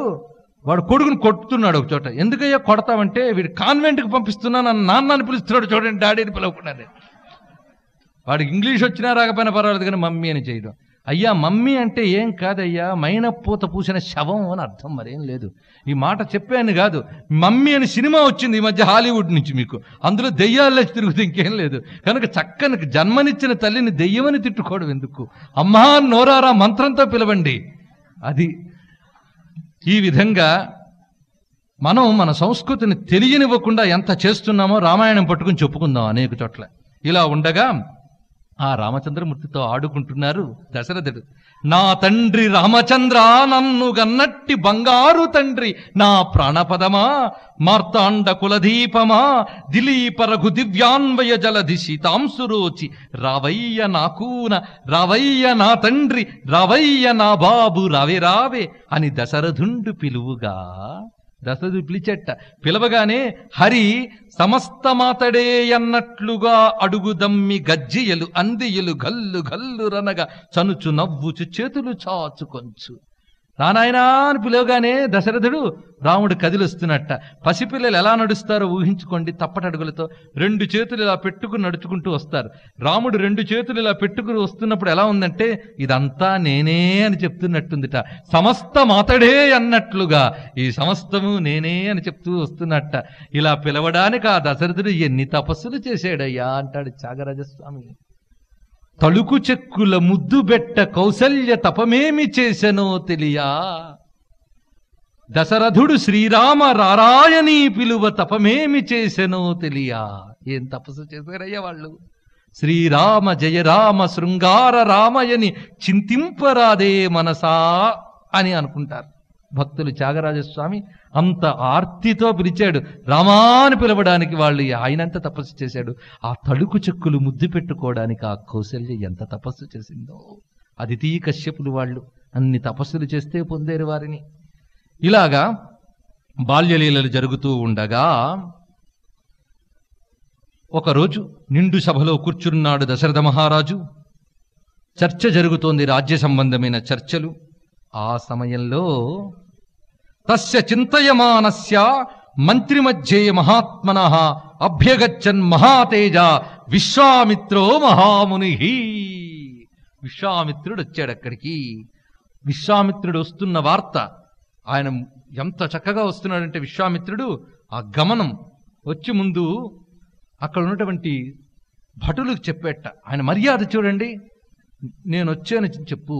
వాడు కొడుకుని కొట్టుతున్నాడు ఒక చోట. ఎందుకయ్యా కొడతామంటే వీడు కాన్వెంట్కి పంపిస్తున్నా నన్ను నాన్న అని పిలుస్తున్నాడు చూడండి, డాడీని పిలవకుండానే. వాడికి ఇంగ్లీష్ వచ్చినా రాకపోయినా పర్వాలేదు కానీ మమ్మీ అని చేయడం. అయ్యా మమ్మీ అంటే ఏం కాదయ్యా, మైనపూత పూసిన శవం అని అర్థం, మరేం లేదు. ఈ మాట చెప్పాను కాదు. మమ్మీ అని సినిమా వచ్చింది ఈ మధ్య హాలీవుడ్ నుంచి, మీకు అందులో దెయ్యాల్లో తిరుగుతూ ఇంకేం లేదు. కనుక చక్కని జన్మనిచ్చిన తల్లిని దెయ్యమని తిట్టుకోవడం ఎందుకు? అమ్మా నోరారా మంత్రంతో పిలవండి. అది ఈ విధంగా మనం మన సంస్కృతిని తెలియనివ్వకుండా ఎంత చేస్తున్నామో రామాయణం పట్టుకుని చెప్పుకుందాం అనేక చోట్ల. ఇలా ఉండగా ఆ రామచంద్రమూర్తితో ఆడుకుంటున్నారు దశరథుడు. నా తండ్రి రామచంద్ర నన్ను గన్నట్టి బంగారు తండ్రి, నా ప్రాణపదమా మార్తాండ కులదీపమా దిలీప రఘు దివ్యాన్వయ జలధి సీతాంసురోచి రావయ్య నాకూన రావయ్య నా తండ్రి రావయ్య నా బాబు రావే రావే అని దశరథుండు పిలువుగా. దశరథుడు పిలిచెట్ట. పిలవగానే హరి సమస్తమాతడే అన్నట్లుగా అడుగుదమ్మి గజ్జియలు అందియలు గల్లు గల్లు రనగా చనుచు నవ్వుచు చేతులు చాచు కొంచు. రానాయనా అని పిలవగానే దశరథుడు రాముడు కదిలొస్తున్నట్ట. పసిపిల్లలు ఎలా నడుస్తారో ఊహించుకోండి. తప్పటడుగులతో 2 చేతులు ఇలా పెట్టుకుని నడుచుకుంటూ వస్తారు. రాముడు 2 చేతులు ఇలా పెట్టుకుని వస్తున్నప్పుడు ఎలా ఉందంటే ఇదంతా నేనే అని చెప్తున్నట్టుందిట. సమస్త మాతడే అన్నట్లుగా ఈ సమస్తము నేనే అని చెప్తూ వస్తున్నట్ట. ఇలా పిలవడానికి ఆ దశరథుడు ఎన్ని తపస్సులు చేశాడయ్యా అంటాడు త్యాగరాజస్వామి. తలుకు చెక్కుల ముద్దు బెట్ట కౌసల్య తపమేమి చేసెనో తెలియా, దశరథుడు శ్రీరామ రారాయణీ పిలువ తపమేమి చేసెనో తెలియా. ఏం తపస్సు చేశారయ్యా వాళ్ళు. శ్రీరామ జయరామ శృంగార రామయని చింతింపరాదే మనసా అని అనుకుంటారు భక్తులు. త్యాగరాజస్వామి అంత ఆర్తితో పిలిచాడు. రామాని పిలవడానికి వాళ్ళు ఆయనంత తపస్సు చేశాడు. ఆ తడుకు చెక్కులు ముద్దు పెట్టుకోవడానికి ఆ కౌసల్య ఎంత తపస్సు చేసిందో. అదితి కశ్యపులు వాళ్ళు అన్ని తపస్సులు చేస్తే పొందేరు వారిని. ఇలాగా బాల్యలీలలు జరుగుతూ ఉండగా ఒకరోజు నిండు సభలో కూర్చున్నాడు దశరథ మహారాజు. చర్చ జరుగుతోంది, రాజ్య సంబంధమైన చర్చలు. ఆ సమయంలో తస్య చింతయమానస్య మంత్రి మధ్యే మహాత్మనః అభ్యగచ్చన్ మహాతేజ విశ్వామిత్రో మహాముని. విశ్వామిత్రుడు వచ్చాడు అక్కడికి. విశ్వామిత్రుడు వస్తున్న వార్త, ఆయన ఎంత చక్కగా వస్తున్నాడంటే విశ్వామిత్రుడు ఆ గమనం వచ్చి ముందు అక్కడ ఉన్నటువంటి భటులకు చెప్పేట. ఆయన మర్యాద చూడండి. నేను వచ్చానని చెప్పు,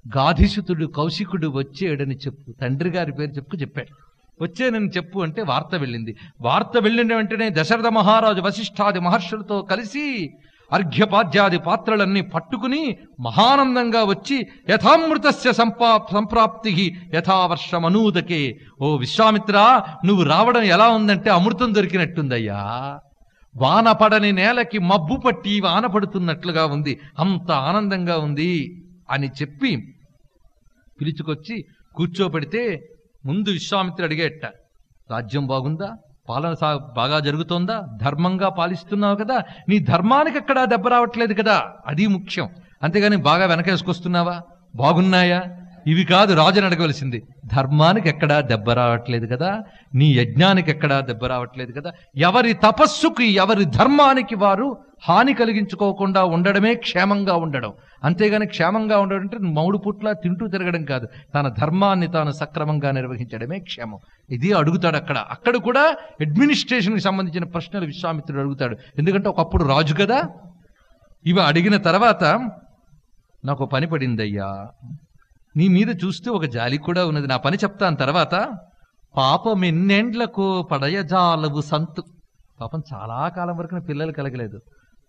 గాధిసుతుడు కౌశికుడు వచ్చాడని చెప్పు, తండ్రి గారి పేరు చెప్పాడు. వచ్చానని చెప్పు అంటే వార్త వెళ్ళింది. వార్త వెళ్ళిన వెంటనే దశరథ మహారాజు వశిష్ఠాది మహర్షులతో కలిసి అర్ఘ్యపాద్యాది పాత్రలన్నీ పట్టుకుని మహానందంగా వచ్చి యథామృతస్య సంప్రాప్తి యథావర్షమనూదకే. ఓ విశ్వామిత్ర, నువ్వు రావడం ఎలా ఉందంటే అమృతం దొరికినట్టుందయ్యా. వాన పడని నేలకి మబ్బు పట్టి వాన పడుతున్నట్లుగా ఉంది, అంత ఆనందంగా ఉంది అని చెప్పి పిలుచుకొచ్చి కూర్చోబెడితే ముందు విశ్వామిత్రుడు అడిగేట, రాజ్యం బాగుందా, పాలన బాగా జరుగుతోందా, ధర్మంగా పాలిస్తున్నావు కదా, నీ ధర్మానికి ఎక్కడా దెబ్బ రావట్లేదు కదా, అది ముఖ్యం. అంతేగాని బాగా వెనకేసుకొస్తున్నావా, బాగున్నాయా, ఇవి కాదు రాజుని అడగవలసింది. ధర్మానికి ఎక్కడా దెబ్బ రావట్లేదు కదా, నీ యజ్ఞానికి ఎక్కడా దెబ్బ రావట్లేదు కదా, ఎవరి తపస్సుకి ఎవరి ధర్మానికి వారు హాని కలిగించుకోకుండా ఉండడమే క్షేమంగా ఉండడం. అంతేగాని క్షేమంగా ఉండడం అంటే మౌడు పుట్ల తింటూ తిరగడం కాదు, తన ధర్మాన్ని తాను సక్రమంగా నిర్వహించడమే క్షేమం. ఇది అడుగుతాడు అక్కడ కూడా అడ్మినిస్ట్రేషన్కి సంబంధించిన ప్రశ్నలు విశ్వామిత్రుడు అడుగుతాడు. ఎందుకంటే ఒకప్పుడు రాజు కదా. ఇవి అడిగిన తర్వాత నాకు పని పడిందయ్యా, నీ మీద చూస్తే ఒక జాలి కూడా ఉన్నది, నా పని చెప్తాను తర్వాత. పాపం ఎన్నెండ్లకు పడయజాలవు సంతు. పాపం చాలా కాలం వరకు పిల్లలు కలగలేదు,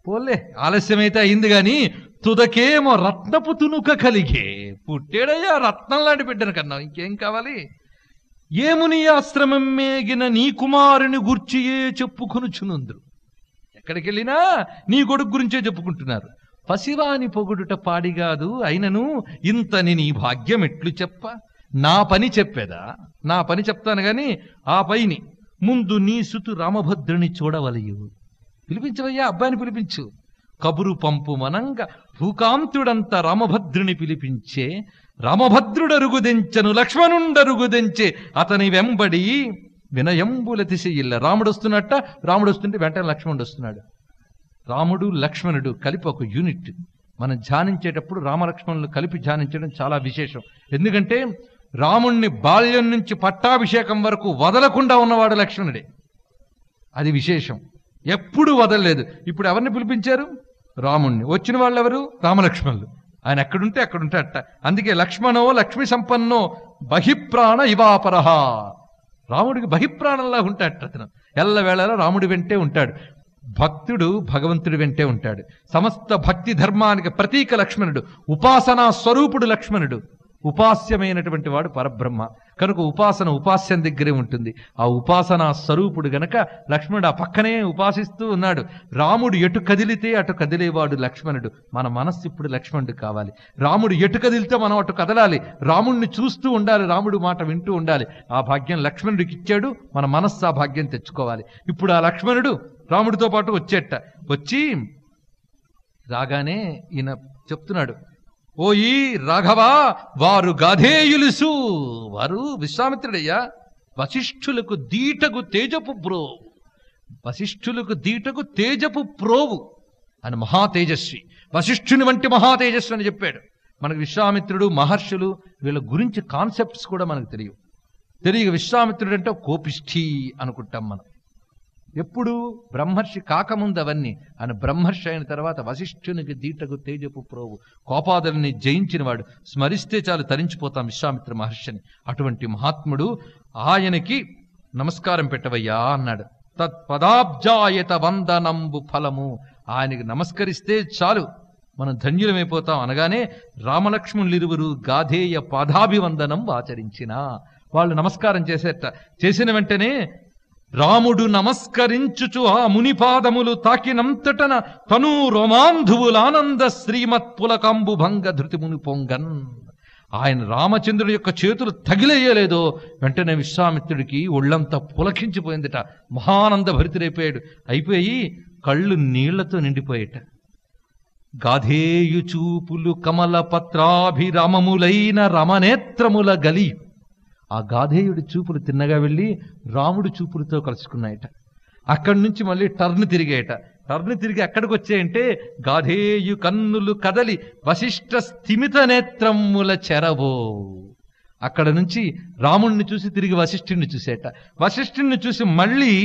పోలే ఆలస్యమైతే అయింది గాని తుదకేమో రత్నపు తునుక కలిగే. పుట్టేడయ్యా రత్నం లాంటి బిడ్డను కన్నా ఇంకేం కావాలి. ఏముని ఆశ్రమం మేగిన నీ కుమారుని గూర్చియే చెప్పుకొనుచునుందురు. ఎక్కడికి వెళ్ళినా నీ కొడుకు గురించే చెప్పుకుంటున్నారు. పసివాని పొగుడుట పాడిగాదు, అయినను ఇంతని నీ భాగ్యం ఎట్లు చెప్ప. నా పని చెప్పేదా, నా పని చెప్తాను గాని ఆ పైని ముందు నీ సుతు రామభద్రుని చూడవలయు. పిలిపించవయ్యా, అబ్బాయిని పిలిపించు. కబురు పంపు మనంగా భూకాంతుడంత రామభద్రుని పిలిపించే. రామభద్రుడరుగుదెంచను లక్ష్మణుండరుగుదెంచే అతని వెంబడి వినయంబుల తిశయిల్ల. రాముడు వస్తున్నట్ట, రాముడు వస్తుంటే వెంటనే లక్ష్మణుడు వస్తున్నాడు. రాముడు లక్ష్మణుడు కలిపి ఒక యూనిట్. మనం ధ్యానించేటప్పుడు రామలక్ష్మణులు కలిపి ధ్యానించడం చాలా విశేషం. ఎందుకంటే రాముణ్ణి బాల్యం నుంచి పట్టాభిషేకం వరకు వదలకుండా ఉన్నవాడు లక్ష్మణుడే, అది విశేషం. ఎప్పుడు వదలలేదు. ఇప్పుడు ఎవరిని పిలిపించారు? రాముణ్ణి. వచ్చిన వాళ్ళు ఎవరు? రామలక్ష్మణులు. ఆయన ఎక్కడుంటే అక్కడుంటే అట్ట. అందుకే లక్ష్మణో లక్ష్మి సంపన్నో బహిప్రాణ ఇవాపరహ. రాముడికి బహిప్రాణంలా ఉంటాడు అతను. ఎల్లవేళలా రాముడి వెంటే ఉంటాడు. భక్తుడు భగవంతుడి వెంటే ఉంటాడు. సమస్త భక్తి ధర్మానికి ప్రతీక లక్ష్మణుడు. ఉపాసనా స్వరూపుడు లక్ష్మణుడు. ఉపాస్యమైనటువంటి వాడు పరబ్రహ్మ కనుక ఉపాసన ఉపాస్యం దగ్గరే ఉంటుంది. ఆ ఉపాసనా స్వరూపుడు గనక లక్ష్మణుడు ఆ పక్కనే ఉపాసిస్తూ ఉన్నాడు. రాముడు ఎటు కదిలితే అటు కదిలేవాడు లక్ష్మణుడు. మన మనస్సు ఇప్పుడు లక్ష్మణుడు కావాలి. రాముడు ఎటు కదిలితే మనం అటు కదలాలి. రాముడిని చూస్తూ ఉండాలి, రాముడు మాట వింటూ ఉండాలి. ఆ భాగ్యం లక్ష్మణుడికి ఇచ్చాడు. మన మనస్సు ఆ భాగ్యం తెచ్చుకోవాలి. ఇప్పుడు ఆ లక్ష్మణుడు రాముడితో పాటు వచ్చి రాగానే ఈయన చెప్తున్నాడు, ఓయి రాఘవా, వారు గాధేయులుసు. వారు విశ్వామిత్రుడయ్యా, వశిష్ఠులకు దీటకు తేజపు ప్రోవు. వశిష్ఠులకు దీటకు తేజపు ప్రోవు అని మహా తేజస్వి. వశిష్ఠుని వంటి మహా తేజస్వి అని చెప్పాడు. మనకు విశ్వామిత్రుడు మహర్షులు వీళ్ళ గురించి కాన్సెప్ట్స్ కూడా మనకు తెలియదు. విశ్వామిత్రుడు అంటే కోపిష్ఠి అనుకుంటాం మనం. ఎప్పుడు బ్రహ్మర్షి కాకముందు అవన్నీ. ఆయన బ్రహ్మర్షి అయిన తర్వాత వశిష్ఠునికి దీటకు తేజపు ప్రోవు, కోపాదుల్ని జయించినవాడు. స్మరిస్తే చాలు తరించిపోతాం విశ్వామిత్ర మహర్షిని. అటువంటి మహాత్ముడు. ఆయనకి నమస్కారం పెట్టవయ్యా అన్నాడు. తత్పదాబ్జాయత వందనంబు ఫలము. ఆయనకి నమస్కరిస్తే చాలు మనం ధన్యులమైపోతాం అనగానే రామలక్ష్మణులిరువురు గాధేయ పాదాభివందనం ఆచరించిన వాళ్ళు నమస్కారం చేసిన వెంటనే రాముడు నమస్కరించుచు ఆ మునిపాదములు తాకినంతటన తను రోమాంధువులానంద శ్రీమత్ పులకంబు భంగ ధృతి ముని పొంగన్. ఆయన రామచంద్రుడి యొక్క చేతులు తగిలేయలేదో వెంటనే విశ్వామిత్రుడికి ఒళ్ళంతా పులకించిపోయిందిట. మహానంద భరితుడైపోయాడు. అయిపోయి కళ్ళు నీళ్లతో నిండిపోయేట. గాధేయు చూపులు కమల పత్రాభిరామములైన రమనేత్రముల గలి. ఆ గాధేయుడి చూపులు తిన్నగా వెళ్ళి రాముడి చూపులతో కలుసుకున్నాయట. అక్కడి నుంచి మళ్ళీ టర్న్ తిరిగాయట. టర్న్ తిరిగి ఎక్కడికి వచ్చాయంటే గాధేయు కన్నులు కదలి వశిష్ఠ స్థిమిత నేత్రముల చెరవో. అక్కడ నుంచి రాముణ్ణి చూసి తిరిగి వశిష్ఠుణ్ణి చూసేట, వశిష్ఠుణ్ణి చూసి మళ్ళీ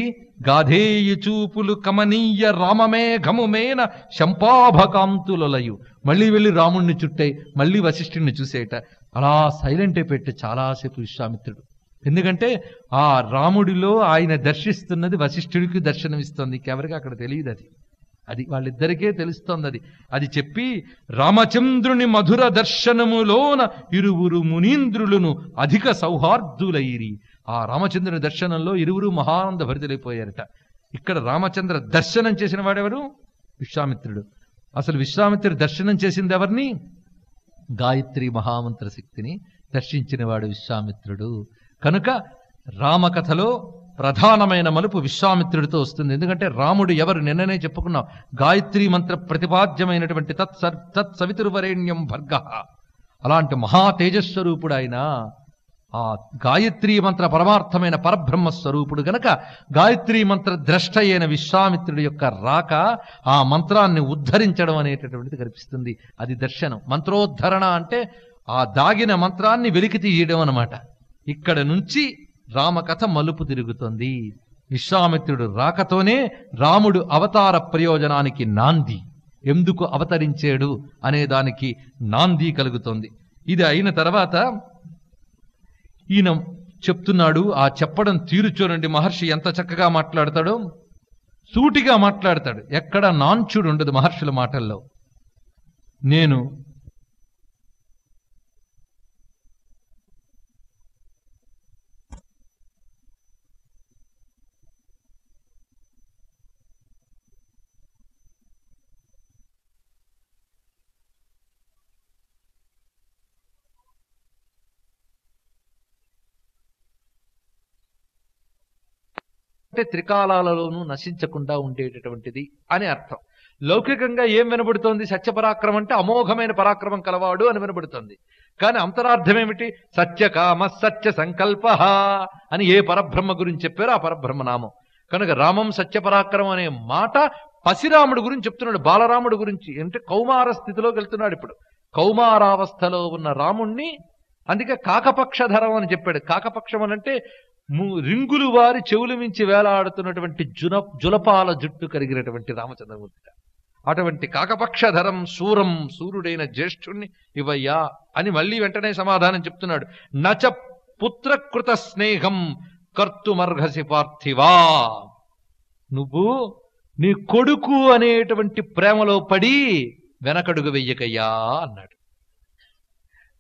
గాధేయు చూపులు కమనీయ రామమేఘముమేన శంపాభకాంతులయు, మళ్ళీ వెళ్ళి రాముణ్ణి చుట్టాయి, మళ్ళీ వశిష్ఠుణ్ణి చూసేట. అలా సైలెంటే పెట్టి చాలాసేపు విశ్వామిత్రుడు. ఎందుకంటే ఆ రాముడిలో ఆయన దర్శిస్తున్నది వశిష్ఠుడికి దర్శనమిస్తోంది, ఇంకెవరికి అక్కడ తెలియదు. అది వాళ్ళిద్దరికే తెలుస్తోంది. అది చెప్పి రామచంద్రుని మధుర దర్శనములోన ఇరువురు మునీంద్రులను అధిక సౌహార్దులైరి. ఆ రామచంద్రుని దర్శనంలో ఇరువురు మహానంద భరితులైపోయారట. ఇక్కడ రామచంద్ర దర్శనం చేసిన వాడెవరు? విశ్వామిత్రుడు. అసలు విశ్వామిత్రుడు దర్శనం చేసింది ఎవరిని? గాయత్రి మహామంత్ర శక్తిని దర్శించిన వాడు విశ్వామిత్రుడు. కనుక రామకథలో ప్రధానమైన మలుపు విశ్వామిత్రుడితో వస్తుంది. ఎందుకంటే రాముడు ఎవరు నిన్ననే చెప్పుకున్నాం, గాయత్రి మంత్ర ప్రతిపాద్యమైనటువంటి తత్ సవితుర్వరేణ్యం భర్గః, అలాంటి మహా తేజస్వరూపుడు ఆయన. ఆ గాయత్రీ మంత్ర పరమార్థమైన పరబ్రహ్మస్వరూపుడు గనక గాయత్రీ మంత్ర ద్రష్ట అయిన విశ్వామిత్రుడి యొక్క రాక ఆ మంత్రాన్ని ఉద్ధరించడం అనేటటువంటిది కనిపిస్తుంది. అది దర్శనం. మంత్రోద్ధరణ అంటే ఆ దాగిన మంత్రాన్ని వెలికి తీయడం అన్నమాట. ఇక్కడ నుంచి రామకథ మలుపు తిరుగుతుంది. విశ్వామిత్రుడు రాకతోనే రాముడు అవతార ప్రయోజనానికి నాంది, ఎందుకు అవతరించాడు అనే దానికి నాంది కలుగుతోంది. ఇది అయిన తర్వాత ఈయన చెప్తున్నాడు. ఆ చెప్పడం తీరు చూడండి, మహర్షి ఎంత చక్కగా మాట్లాడతాడో, సూటిగా మాట్లాడతాడు. ఎక్కడ నాంచుడు ఉండదు మహర్షుల మాటల్లో. నేను అంటే త్రికాలాలలోనూ నశించకుండా ఉండేటటువంటిది అని అర్థం. లౌకికంగా ఏం వినబడుతోంది? సత్యపరాక్రమం అంటే అమోఘమైన పరాక్రమం కలవాడు అని వినబడుతోంది. కానీ అంతరార్థం ఏమిటి? సత్యకామ సత్య సంకల్ప అని ఏ పరబ్రహ్మ గురించి చెప్పారో ఆ పరబ్రహ్మ నామం. కనుక రామం సత్యపరాక్రమం అనే మాట పసిరాముడు గురించి చెప్తున్నాడు, బాలరాముడు గురించి. అంటే కౌమార స్థితిలోకి వెళ్తున్నాడు. ఇప్పుడు కౌమారావస్థలో ఉన్న రాముణ్ణి అందుకే కాకపక్షధరం అని చెప్పాడు. కాకపక్షం అనంటే రింగులు వారి చెవులు మించి వేలాడుతున్నటువంటి జులపాల జుట్టు కలిగినటువంటి రామచంద్రమూర్తి. అటువంటి కాకపక్షధరం శూరం సూర్యుడైన జ్యేష్ఠుణ్ణి ఇవయ్యా అని మళ్ళీ వెంటనే సమాధానం చెప్తున్నాడు. నచ పుత్రకృత స్నేహం కర్తుమర్హసి పార్థివా, నువ్వు నీ కొడుకు అనేటువంటి ప్రేమలో పడి వెనకడుగు వెయ్యకయ్యా అన్నాడు.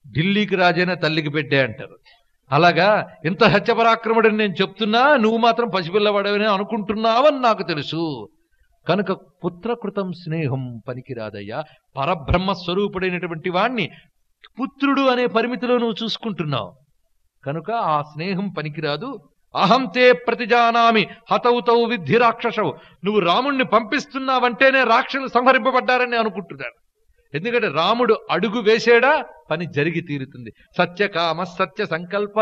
ఢిల్లీకి రాజైనా తల్లికి బిడ్డే అంటారు. అలాగా ఇంత సత్యపరాక్రముడని నేను చెప్తున్నా, నువ్వు మాత్రం పసిపిల్లవాడవని అనుకుంటున్నావని నాకు తెలుసు. కనుక పుత్రకృతం స్నేహం పనికిరాదయ్యా. పరబ్రహ్మ స్వరూపుడైనటువంటి వాణ్ణి పుత్రుడు అనే పరిమితిలో నువ్వు చూసుకుంటున్నావు కనుక ఆ స్నేహం పనికిరాదు. అహం తే ప్రతిజానామి హతౌతౌ విద్ధి రాక్షసవు, నువ్వు రాముణ్ణి పంపిస్తున్నావంటేనే రాక్షసులు సంహరింపబడ్డారని అనుకుంటున్నాడు. ఎందుకంటే రాముడు అడుగు వేసేడా పని జరిగి తీరుతుంది. సత్యకామ సత్య సంకల్ప,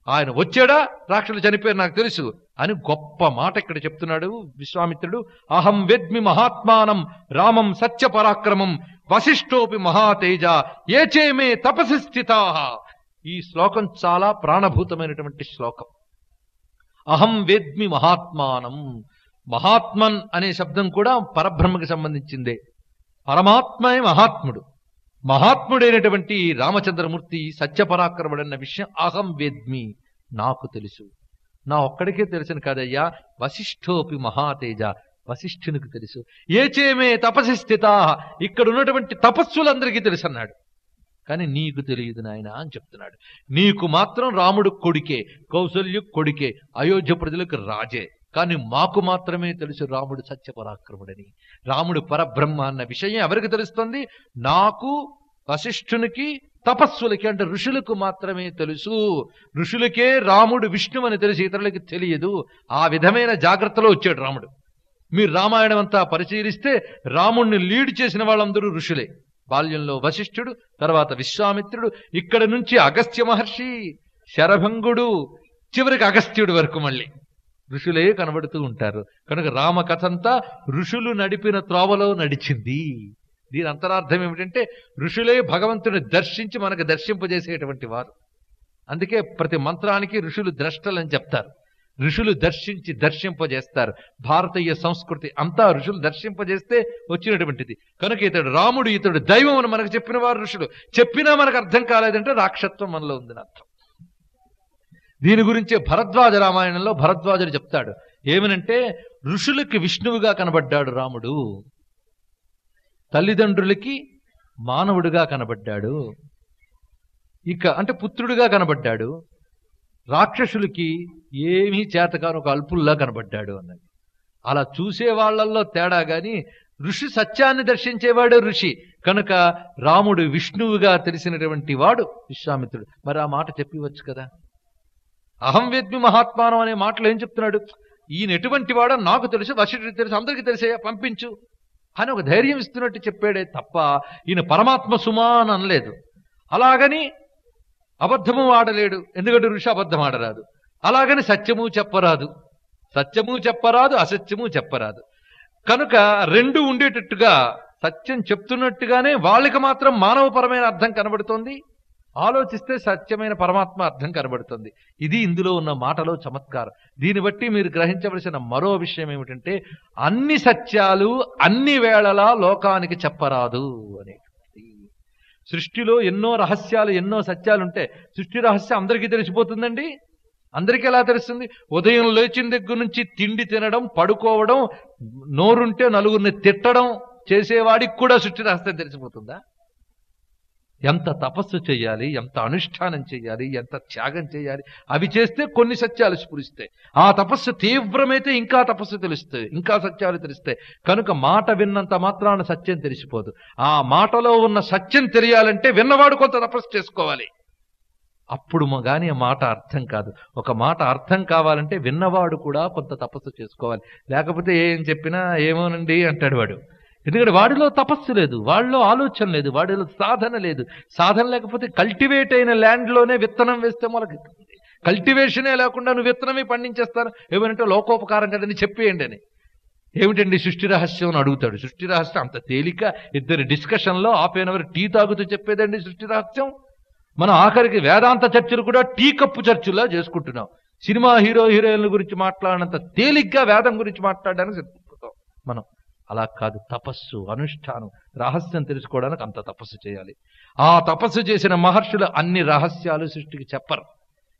ఆయన వచ్చాడా రాక్షసులు చనిపోయారు నాకు తెలుసు అని గొప్ప మాట ఇక్కడ చెప్తున్నాడు విశ్వామిత్రుడు. అహం వేద్మి మహాత్మానం రామం సత్య పరాక్రమం వశిష్ఠోపి మహాతేజ ఏచేమే తపసి స్థితా. ఈ శ్లోకం చాలా ప్రాణభూతమైనటువంటి శ్లోకం. అహం వేద్మి మహాత్మానం, మహాత్మన్ అనే శబ్దం కూడా పరబ్రహ్మకి సంబంధించిందే. పరమాత్మే మహాత్ముడు. మహాత్ముడైనటువంటి రామచంద్రమూర్తి సత్యపరాక్రముడన్న విషయం అహం వేద్మి, నాకు తెలుసు. నా ఒక్కడికే తెలుసును కాదయ్యా, వశిష్ఠోపి మహాతేజ, వశిష్ఠునికి తెలుసు. ఏచేమే తపసి స్థితా, ఇక్కడ ఉన్నటువంటి తపస్సులందరికీ తెలుసు అన్నాడు. కానీ నీకు తెలియదు నాయన అని చెప్తున్నాడు. నీకు మాత్రం రాముడు కొడుకే, కౌసల్యు కొడుకే, అయోధ్య ప్రజలకు రాజే. కానీ మాకు మాత్రమే తెలుసు రాముడు సత్యపరాక్రముడని, రాముడు పరబ్రహ్మ అన్న విషయం ఎవరికి తెలుస్తుంది? నాకు, వశిష్ఠునికి, తపస్సులకి అంటే ఋషులకు మాత్రమే తెలుసు. ఋషులకే రాముడు విష్ణు అని తెలిసి ఇతరులకి తెలియదు. ఆ విధమైన జాగ్రత్తలో వచ్చాడు రాముడు. మీరు రామాయణం అంతా పరిశీలిస్తే రాముణ్ణి లీడ్ చేసిన వాళ్ళందరూ ఋషులే. బాల్యంలో వశిష్ఠుడు, తర్వాత విశ్వామిత్రుడు, ఇక్కడ నుంచి అగస్త్య మహర్షి, శరభంగుడు, చివరికి అగస్త్యుడి వరకు మళ్ళీ ఋషులే కనబడుతూ ఉంటారు. కనుక రామకథంతా ఋషులు నడిపిన త్రోవలో నడిచింది. దీని అంతరార్థం ఏమిటంటే ఋషులే భగవంతుని దర్శించి మనకు దర్శింపజేసేటువంటి వారు. అందుకే ప్రతి మంత్రానికి ఋషులు ద్రష్టలని చెప్తారు. ఋషులు దర్శించి దర్శింపజేస్తారు. భారతీయ సంస్కృతి అంతా ఋషులు దర్శింపజేస్తే వచ్చినటువంటిది. కనుక ఇతడు రాముడు, ఇతడు దైవం అని మనకు చెప్పిన వారు ఋషులు. చెప్పినా మనకు అర్థం కాలేదంటే రాక్షత్వం మనలో ఉందని అర్థం. దీని గురించే భరద్వాజ రామాయణంలో భరద్వాజుడు చెప్తాడు ఏమనంటే, ఋషులకి విష్ణువుగా కనబడ్డాడు రాముడు, తల్లిదండ్రులకి మానవుడిగా కనబడ్డాడు, ఇక అంటే పుత్రుడిగా కనబడ్డాడు, రాక్షసులకి ఏమీ చేతకాను ఒక అల్పుల్లా కనబడ్డాడు అన్నది. అలా చూసే వాళ్ళల్లో తేడా గాని ఋషి సత్యాన్ని దర్శించేవాడు ఋషి. కనుక రాముడు విష్ణువుగా తెలిసినటువంటి వాడు విశ్వామిత్రుడు. మరి ఆ మాట చెప్పివచ్చు కదా. అహం వేద్మి మహాత్మానం అనే మాటలు ఏం చెప్తున్నాడు, ఈయన ఎటువంటి వాడో నాకు తెలుసు, వశిష్ఠుడికి తెలుసు, అందరికీ తెలిసే, పంపించు అని ఒక ధైర్యం ఇస్తున్నట్టు చెప్పాడే తప్ప ఈయన పరమాత్మ సుమా అని అనలేదు. అలాగని అబద్ధము ఆడలేడు, ఎందుకంటే ఋషి అబద్ధం ఆడరాదు. అలాగని సత్యము చెప్పరాదు, సత్యము చెప్పరాదు, అసత్యము చెప్పరాదు. కనుక రెండు ఉండేటట్టుగా సత్యం చెప్తున్నట్టుగానే వాళ్ళకి మాత్రం మానవపరమైన అర్థం కనబడుతోంది, ఆలోచిస్తే సత్యమైన పరమాత్మ అర్థం కనబడుతుంది. ఇది ఇందులో ఉన్న మాటలో చమత్కారం. దీన్ని బట్టి మీరు గ్రహించవలసిన మరో విషయం ఏమిటంటే, అన్ని సత్యాలు అన్ని వేళలా లోకానికి చెప్పరాదు అనే. సృష్టిలో ఎన్నో రహస్యాలు, ఎన్నో సత్యాలు ఉంటాయి. సృష్టి రహస్యం అందరికీ తెలిసిపోతుందండి? అందరికీ ఎలా తెలుస్తుంది? ఉదయం లేచిన దగ్గర నుంచి తిండి తినడం, పడుకోవడం, నోరుంటే నలుగురిని తిట్టడం చేసేవాడికి కూడా సృష్టి రహస్యం తెలిసిపోతుందా? ఎంత తపస్సు చేయాలి, ఎంత అనుష్ఠానం చేయాలి, ఎంత త్యాగం చేయాలి, అవి చేస్తే కొన్ని సత్యాలు స్ఫురిస్తాయి. ఆ తపస్సు తీవ్రమైతే ఇంకా తపస్సు తెలుస్తాయి, ఇంకా సత్యాలు తెలుస్తాయి. కనుక మాట విన్నంత మాత్రాన సత్యం తెలిసిపోదు. ఆ మాటలో ఉన్న సత్యం తెలియాలంటే విన్నవాడు కొంత తపస్సు చేసుకోవాలి. అప్పుడు గాని ఆ మాట అర్థం కాదు. ఒక మాట అర్థం కావాలంటే విన్నవాడు కూడా కొంత తపస్సు చేసుకోవాలి. లేకపోతే ఏం చెప్పినా ఏమోనండి అంటాడు వాడు. ఎందుకంటే వాడిలో తపస్సు లేదు, వాడిలో ఆలోచన లేదు, వాడిలో సాధన లేదు. సాధన లేకపోతే కల్టివేట్ అయిన ల్యాండ్లోనే విత్తనం వేస్తే మొలకెత్తుతుంది. కల్టివేషనే లేకుండా నువ్వు విత్తనమే పండించేస్తాను, ఏమంటే లోకోపకారం కదని చెప్పేయండి అని. ఏమిటండి సృష్టి రహస్యం అని అడుగుతాడు. సృష్టి రహస్యం అంత తేలిక ఇద్దరి డిస్కషన్లో ఆపేనవరు టీ తాగుతూ చెప్పేదండి సృష్టి రహస్యం. మనం ఆఖరికి వేదాంత చర్చలు కూడా టీ కప్పు చర్చలా చేసుకుంటున్నాం. సినిమా హీరో హీరోయిన్ల గురించి మాట్లాడినంత తేలిగ్గా వేదం గురించి మాట్లాడడానికి సిద్ధపడతాం మనం. అలా కాదు, తపస్సు, అనుష్ఠానం, రహస్యం తెలుసుకోవడానికి అంత తపస్సు చేయాలి. ఆ తపస్సు చేసిన మహర్షులు అన్ని రహస్యాలు సృష్టికి చెప్పరు.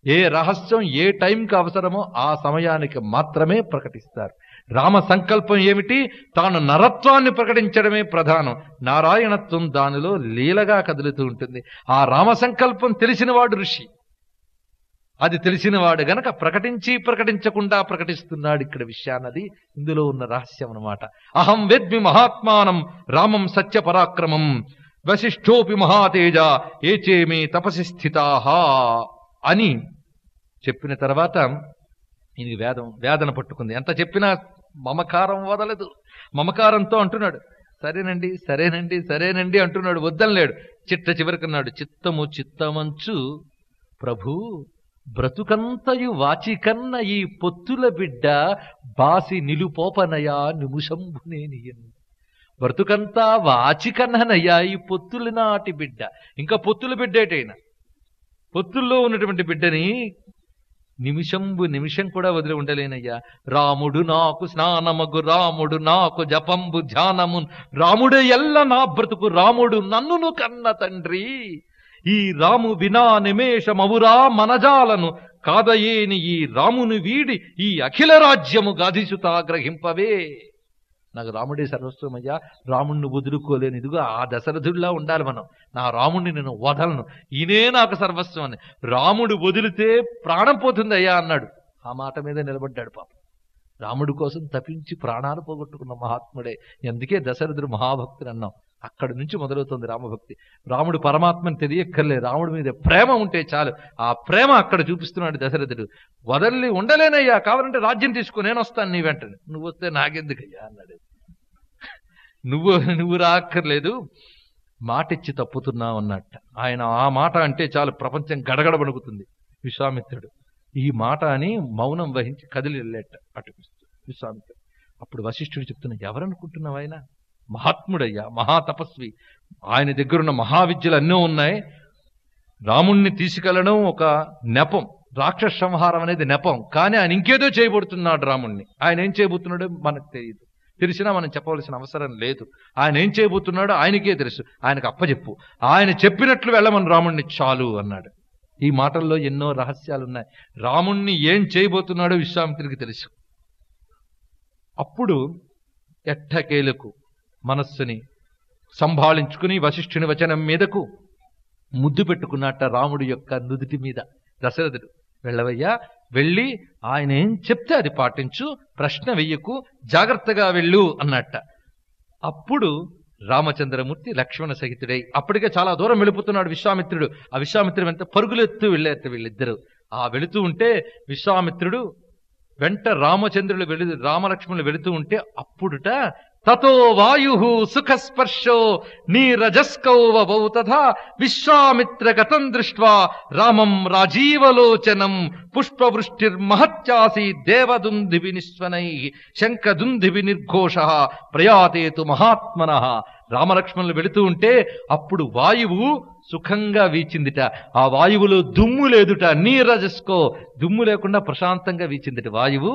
ఏ రహస్యం ఏ టైంకి అవసరమో ఆ సమయానికి మాత్రమే ప్రకటిస్తారు. రామ సంకల్పం ఏమిటి? తాను నరత్వాన్ని ప్రకటించడమే ప్రధానం. నారాయణత్వం దానిలో లీలగా కదులుతూ ఉంటుంది. ఆ రామ సంకల్పం తెలిసినవాడు ఋషి. అది తెలిసినవాడు గనక ప్రకటించి ప్రకటించకుండా ప్రకటిస్తున్నాడు ఇక్కడ విషయాన్నది ఇందులో ఉన్న రహస్యం అన్నమాట. అహం వేద్మి మహాత్మానం రామం సత్య పరాక్రమం వశిష్ఠోపి మహాతేజ ఏచేమే తపసి స్థితాః అని చెప్పిన తర్వాత ఈయనకి వేదన పట్టుకుంది. ఎంత చెప్పినా మమకారం వదలదు. మమకారంతో అంటున్నాడు, సరేనండి సరేనండి సరేనండి అంటున్నాడు, వద్దనలేడు. చివరికన్నాడు, చిత్తము చిత్తమంచు ప్రభు బ్రతుకంతయు వాచికన్న ఈ పొత్తుల బిడ్డ బాసి నిలుపోపనయా నిముషంభునేనియన్. బ్రతుకంతా వాచికన్ననయ్యా ఈ పొత్తుల నాటి బిడ్డ. ఇంకా పొత్తుల బిడ్డ ఏటైనా పొత్తుల్లో ఉన్నటువంటి బిడ్డని నిమిషం కూడా వదిలి ఉండలేనయ్యా. రాముడు నాకు స్నానమగు, రాముడు నాకు జపంబు ధ్యానము, రాముడు ఎల్ల నా బ్రతుకు, రాముడు నన్నును కన్న తండ్రి. ఈ రాము వినా నిమేషమవురా మనజాలను కాదయేని ఈ రాముని వీడి ఈ అఖిల రాజ్యము గాధిసుతా గ్రహింపవే. నాకు రాముడే సర్వస్వమయ్యా, రాముణ్ణి వదులుకోలేని. ఇదిగో ఆ దశరథుడిలా ఉండాలి మనం. నా రాముణ్ణి నేను వదలను, ఈయనే నాకు సర్వస్వం అని. రాముడు వదిలితే ప్రాణం పోతుంది అయ్యా అన్నాడు. ఆ మాట మీద నిలబడ్డాడు పాపం. రాముడి కోసం తప్పించి ప్రాణాలు పోగొట్టుకున్న మహాత్ముడే. అందుకే దశరథుడు మహాభక్తుడు అన్నాం. అక్కడి నుంచి మొదలవుతుంది రామభక్తి. రాముడు పరమాత్మని తెలియక్కర్లే, రాముడి మీద ప్రేమ ఉంటే చాలు. ఆ ప్రేమ అక్కడ చూపిస్తున్నాడు దశరథుడు. వదల్లి ఉండలేనయ్యా, కావాలంటే రాజ్యం తీసుకో, నేను వస్తాను నీ వెంటనే. నువ్వు వస్తే నాకెందుకయ్యా అన్నాడు. నువ్వు రాక్కర్లేదు, మాటిచ్చి తప్పుతున్నావు అన్నట్ట. ఆయన ఆ మాట అంటే చాలు ప్రపంచం గడగడ వణుకుతుంది. విశ్వామిత్రుడు ఈ మాట అని మౌనం వహించి కదిలి వెళ్ళేట అటు విశ్వామిత్రుడు. అప్పుడు వశిష్ఠుడు చెప్తున్నా, ఎవరనుకుంటున్నావు ఆయన? మహాత్ముడయ్యా, మహాతపస్వి, ఆయన దగ్గరున్న మహావిద్యలు అన్నీ ఉన్నాయి. రాముణ్ణి తీసుకెళ్లడం ఒక నెపం, రాక్షస సంహారం అనేది నెపం, కానీ ఆయన ఇంకేదో చేయబడుతున్నాడు రాముణ్ణి. ఆయన ఏం చేయబోతున్నాడో మనకు తెలియదు, తెలిసినా మనం చెప్పవలసిన అవసరం లేదు. ఆయన ఏం చేయబోతున్నాడో ఆయనకే తెలుసు, ఆయనకు అప్పచెప్పు, ఆయన చెప్పినట్లు వెళ్ళమని రాముణ్ణి చాలు అన్నాడు. ఈ మాటల్లో ఎన్నో రహస్యాలున్నాయి. రాముణ్ణి ఏం చేయబోతున్నాడో విశ్వామిత్రుడికి తెలుసు. అప్పుడు ఎట్టకేలకు మనస్సుని సంభాళించుకుని వశిష్ఠుని వచనం మీదకు ముద్దు పెట్టుకున్నట్ట రాముడి యొక్క నుదుటి మీద. దశరథుడు, వెళ్ళవయ్యా, వెళ్ళి ఆయన ఏం చెప్తే అది పాటించు, ప్రశ్న వెయ్యకు, జాగ్రత్తగా వెళ్ళు అన్నట్ట. అప్పుడు రామచంద్రమూర్తి లక్ష్మణ సహితుడై అప్పటికే చాలా దూరం వెళ్ళిపోతున్నాడు విశ్వామిత్రుడు. ఆ విశ్వామిత్రుడు వెంట పరుగులెత్తు వెళ్ళేట వీళ్ళిద్దరు. ఆ వెళుతూ ఉంటే విశ్వామిత్రుడు వెంట రామలక్ష్మణులు వెళుతూ ఉంటే అప్పుడుట తతో వాయు సుఖస్పర్శో నీరజస్కౌవౌ తథా విశ్వామిత్ర గతం దృష్ట్వా రామం రాజీవలోచనం పుష్పవృష్టిర్మహత్యాసి దేవదుందివి నిస్వనై శంఖదుందివి నిర్ఘోష ప్రయాతేతు మహాత్మనః. రామలక్ష్మణులు వెళుతూ ఉంటే అప్పుడు వాయువు సుఖంగా వీచిందిట. ఆ వాయువులో దుమ్ము లేదుట. నీరజస్కో, దుమ్ము లేకుండా ప్రశాంతంగా వీచిందిట వాయువు.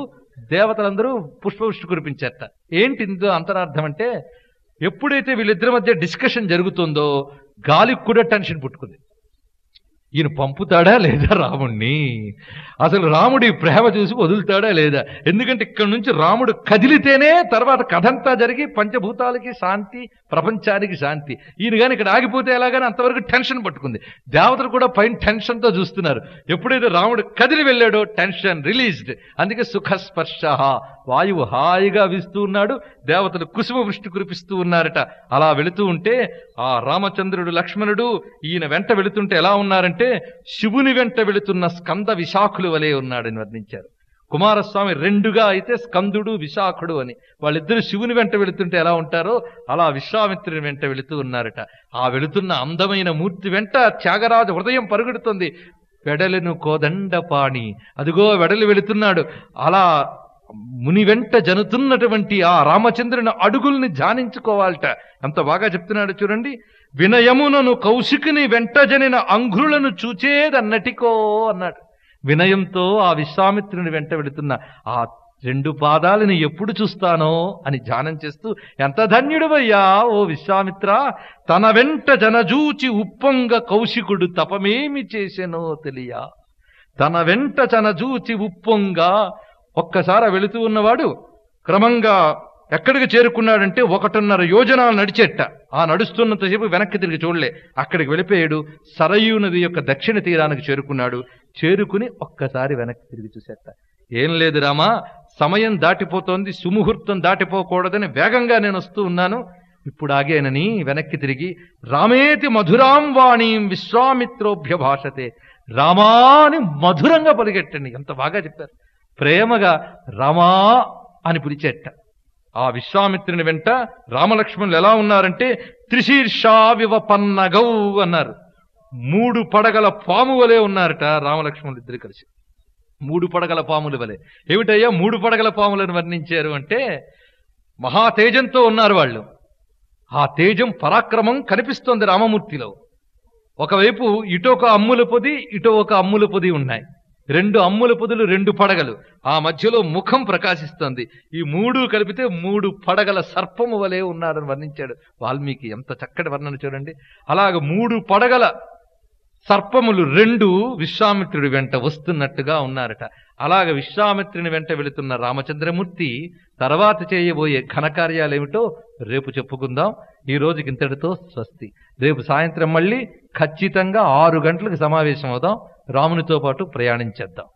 దేవతలందరూ పుష్పవృష్టి కురిపించారట. ఏంటి ఇందులో అంతరార్థం అంటే, ఎప్పుడైతే వీళ్ళిద్దరి మధ్య డిస్కషన్ జరుగుతుందో గాలికి కూడా టెన్షన్ పుట్టుకుంది. ఈయన పంపుతాడా లేదా రాముణ్ణి, అసలు రాముడి ప్రేమ చూసి వదులుతాడా లేదా? ఎందుకంటే ఇక్కడ నుంచి రాముడు కదిలితేనే తర్వాత కథంతా జరిగి పంచభూతాలకి శాంతి, ప్రపంచానికి శాంతి. ఈయన కానీ ఇక్కడ ఆగిపోతే ఎలాగని అంతవరకు టెన్షన్ పట్టుకుంది. దేవతలు కూడా పైన టెన్షన్తో చూస్తున్నారు. ఎప్పుడైతే రాముడు కదిలి వెళ్ళాడో టెన్షన్ రిలీజ్డ్. అందుకే సుఖస్పర్శ, వాయువు హాయిగా వీస్తూ ఉన్నాడు, దేవతలు కుసుమ వృష్టి కురిపిస్తూ ఉన్నారట. అలా వెళుతూ ఉంటే ఆ రామచంద్రుడు లక్ష్మణుడు ఈయన వెంట వెళుతుంటే ఎలా ఉన్నారంటే శివుని వెంట వెళుతున్న స్కంద విశాఖులు వలె ఉన్నాడని వర్ణించారు. కుమారస్వామి రెండుగా అయితే స్కందుడు విశాఖుడు అని. వాళ్ళిద్దరు శివుని వెంట వెళుతుంటే ఎలా ఉంటారో అలా విశ్వామిత్రుని వెంట వెళుతూ ఉన్నారట. ఆ వెళుతున్న అందమైన మూర్తి వెంట త్యాగరాజ హృదయం పరుగుడుతుంది. వెడలను కోదండపాణి, అదిగో వెడలు వెళుతున్నాడు. అలా ముని వెంట జనుతున్నటువంటి ఆ రామచంద్రుని అడుగుల్ని ధ్యానించుకోవాలట. ఎంత బాగా చెప్తున్నాడు చూడండి. వినయమునను కౌశికుని వెంట జనిన అంఘ్రులను చూచేదన్నటికో అన్నాడు. వినయంతో ఆ విశ్వామిత్రుని వెంట వెళుతున్న ఆ రెండు పాదాలని ఎప్పుడు చూస్తానో అని ధ్యానం చేస్తూ, ఎంత ధన్యుడువయ్యా ఓ విశ్వామిత్ర, తన వెంట జనజూచి ఉప్పొంగ కౌశికుడు తపమేమి చేసెనో తెలియ. తన వెంట జనజూచి ఉప్పొంగ, ఒక్కసారి వెళుతూ ఉన్నవాడు క్రమంగా ఎక్కడికి చేరుకున్నాడంటే 1.5 యోజనాలు నడిచేట. ఆ నడుస్తున్నంతసేపు వెనక్కి తిరిగి చూడలే, అక్కడికి వెళ్ళిపోయాడు. సరయూ నది యొక్క దక్షిణ తీరానికి చేరుకున్నాడు. చేరుకుని ఒక్కసారి వెనక్కి తిరిగి చూసేట. ఏం లేదు రామా, సమయం దాటిపోతోంది, సుముహూర్తం దాటిపోకూడదని వేగంగా నేను వస్తూ ఉన్నాను, ఇప్పుడు ఆగేనని వెనక్కి తిరిగి రామేతి మధురాం వాణీం విశ్వామిత్రోభ్య భాషతే, రామాని మధురంగా పలికెట్టండి. ఎంత బాగా చెప్పారు. ప్రేమగా రామా అని పిలిచేట. ఆ విశ్వామిత్రుని వెంట రామలక్ష్మణులు ఎలా ఉన్నారంటే త్రిశీర్షా వివపన్నగౌ అన్నారు. 3 పడగల పాము వలె ఉన్నారట రామలక్ష్మణులు ఇద్దరు కలిసి. 3 పడగల పాముల వలె. ఏమిటయ్యా 3 పడగల పాములను వర్ణించారు అంటే, మహా తేజంతో ఉన్నారు వాళ్ళు. ఆ తేజం పరాక్రమం కనిపిస్తోంది రామమూర్తిలో. ఒకవైపు ఇటొక అమ్ముల పొది, ఇటో ఒక అమ్ముల పొది ఉన్నాయి. 2 అమ్ముల పొదులు, 2 పడగలు, ఆ మధ్యలో ముఖం ప్రకాశిస్తోంది. ఈ 3 కలిపితే 3 పడగల సర్పము వలె ఉన్నారని వర్ణించాడు వాల్మీకి. ఎంత చక్కటి వర్ణన చూడండి. అలాగ 3 పడగల సర్పములు 2 విశ్వామిత్రుడి వెంట వస్తున్నట్టుగా ఉన్నారట. అలాగ విశ్వామిత్రుని వెంట వెళుతున్న రామచంద్రమూర్తి తర్వాత చేయబోయే ఘనకార్యాలేమిటో రేపు చెప్పుకుందాం. ఈ రోజుకి ఇంతటితో స్వస్తి. రేపు సాయంత్రం మళ్ళీ ఖచ్చితంగా 6 గంటలకు సమావేశం అవుదాం. రామునితో పాటు ప్రయాణించేద్దాం.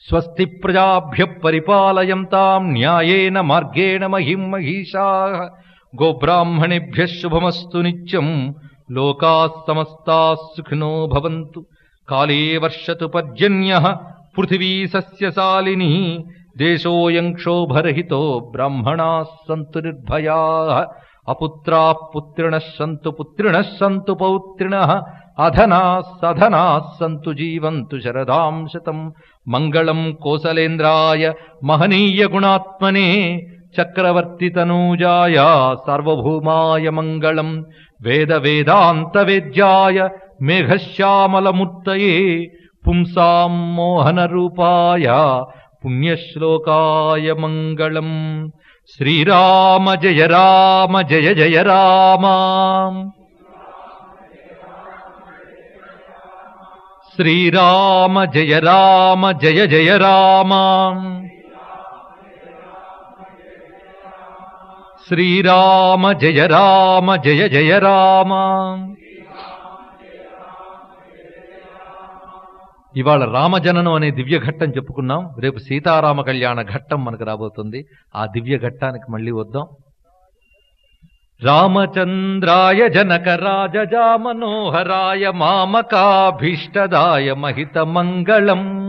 స్వస్తి ప్రజాభ్య పరిపాలయంతాం న్యాయేన మార్గేణ మహిం మహిషాః. గోబ్రాహ్మణేభ్యః శుభమస్తు నిత్యం. లోకాః సమస్తాః సుఖినో భవంతు. కాలే వర్షతు పర్జన్యః పృథివీ సస్యశాలినీ. దేశోऽयं క్షోభరహితో బ్రాహ్మణాः సంతు నిర్భయాः. అపుత్రాः పుత్రిణः సంతు పుత్రిణः సంతు పౌత్రిణः. అధనాః సధనాః సంతు జీవంతు శరదాం శతం. మంగళం కోసలేంద్రాయ మహనీయ గుణాత్మనే చక్రవర్తి తనూజాయ సార్వభౌమాయ మంగళం. వేద వేదాంత వేద్యాయ మేఘశ్యామలమూర్తయే పుంసాం మోహన రూపాయ పుణ్యశ్లోకాయ మంగళం. శ్రీరామ జయ రామ జయ జయ రామ. శ్రీరామ జయ రామ జయ జయ రామ. శ్రీరామ జయ రామ జయ జయ రామ. ఇవాళ రామజననం అనే దివ్య ఘట్టం చెప్పుకున్నాం. రేపు సీతారామ కళ్యాణ ఘట్టం మనకు రాబోతుంది. ఆ దివ్య ఘట్టానికి మళ్ళీ వద్దాం. రామచంద్రాయ జనక రాజజా మనోహరాయ మామకాభీష్టదాయ మహిత మంగళం.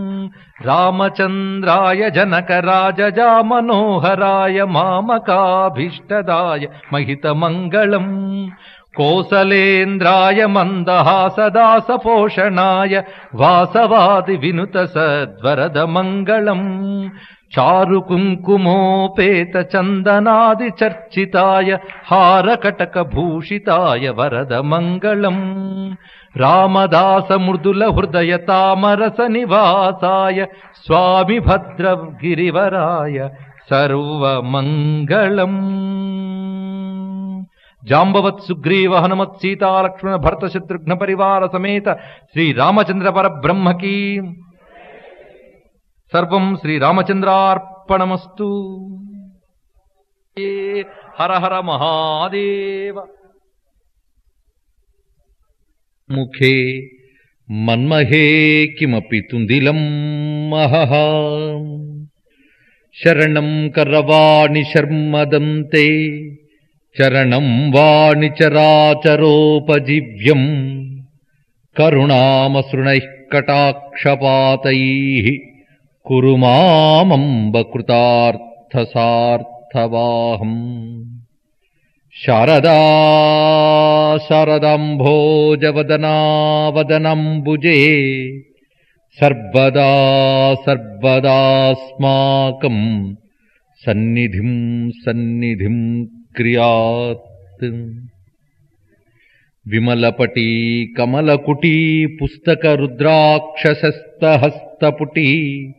రామచంద్రాయ జనక రాజజా మనోహరాయ మామకాభీష్టదాయ మహిత మంగళం. కోసలేంద్రాయ మందహాసదాస పోషణాయ వాసవాది వినుత సద్వరద మంగళం. చారు కుంకుమోపేత చందనాది చర్చితాయ హారకటక భూషితాయ వరద మంగళం. రామదాస మృదుల హృదయ తామరస నివాసాయ స్వామి భద్రగిరివరాయ సర్వమంగళం. జాంబవత్ సుగ్రీవ హనుమత్ సీతా లక్ష్మణ భరత శత్రుఘ్న పరివార సమేత శ్రీ రామచంద్ర పరబ్రహ్మకి సర్వం శ్రీరామచంద్రార్పణమస్తు. హర హర మహాదేవ. ముఖే మన్మహే కిమపి తుందిలం మహః శరణం కరవాణి శర్మదంతే చరణం వాణి చరాచరోపజీవ్యం కరుణామసృణైః కటాక్షపాతైః కురు మామంబ కృతార్థసార్థవాహం. శారదా శారదాంభోజవదనావదనంబుజే సర్వదా సర్వదాస్మాకం సన్నిధిం సన్నిధిం క్రియాత్. విమలపటీ కమలకుటీ పుస్తక రుద్రాక్షసస్తహస్తపుటీ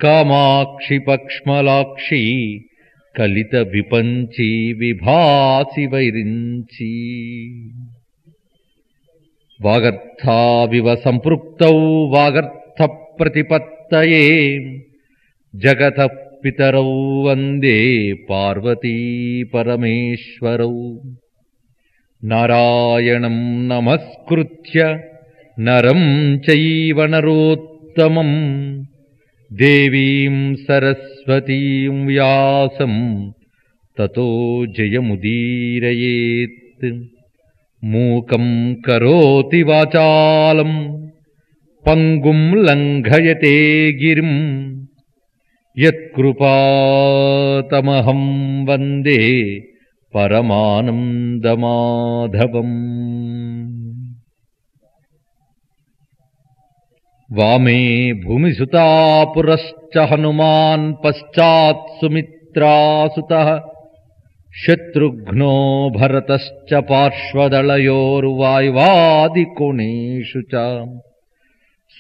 కామాక్షి పక్ష్మలాక్షి కలిత విపంచి విభాసి వైరించి. వాగర్థావివ సంపృక్తౌ వాగర్థ ప్రతిపత్తయే జగతః పితరౌ వందే పార్వతీ పరమేశ్వరౌ. నారాయణం నమస్కృత్య నరం చైవ నరోత్తమం దేవీం సరస్వతీం వ్యాసం తతో జయముదీరయేత్. మూకం కరోతి వాచాలం పంగుం లంఘయతే గిరిం యత్కృపాతమహం వందే పరమానందమాధవం. వామే భూమిసుతా పురశ్చ హనుమాన్ పశ్చాత్ సుమిత్రాసుతః శత్రుఘ్నో భరతశ్చ పార్శ్వదళయోర్వాయువాదికోణేషు చ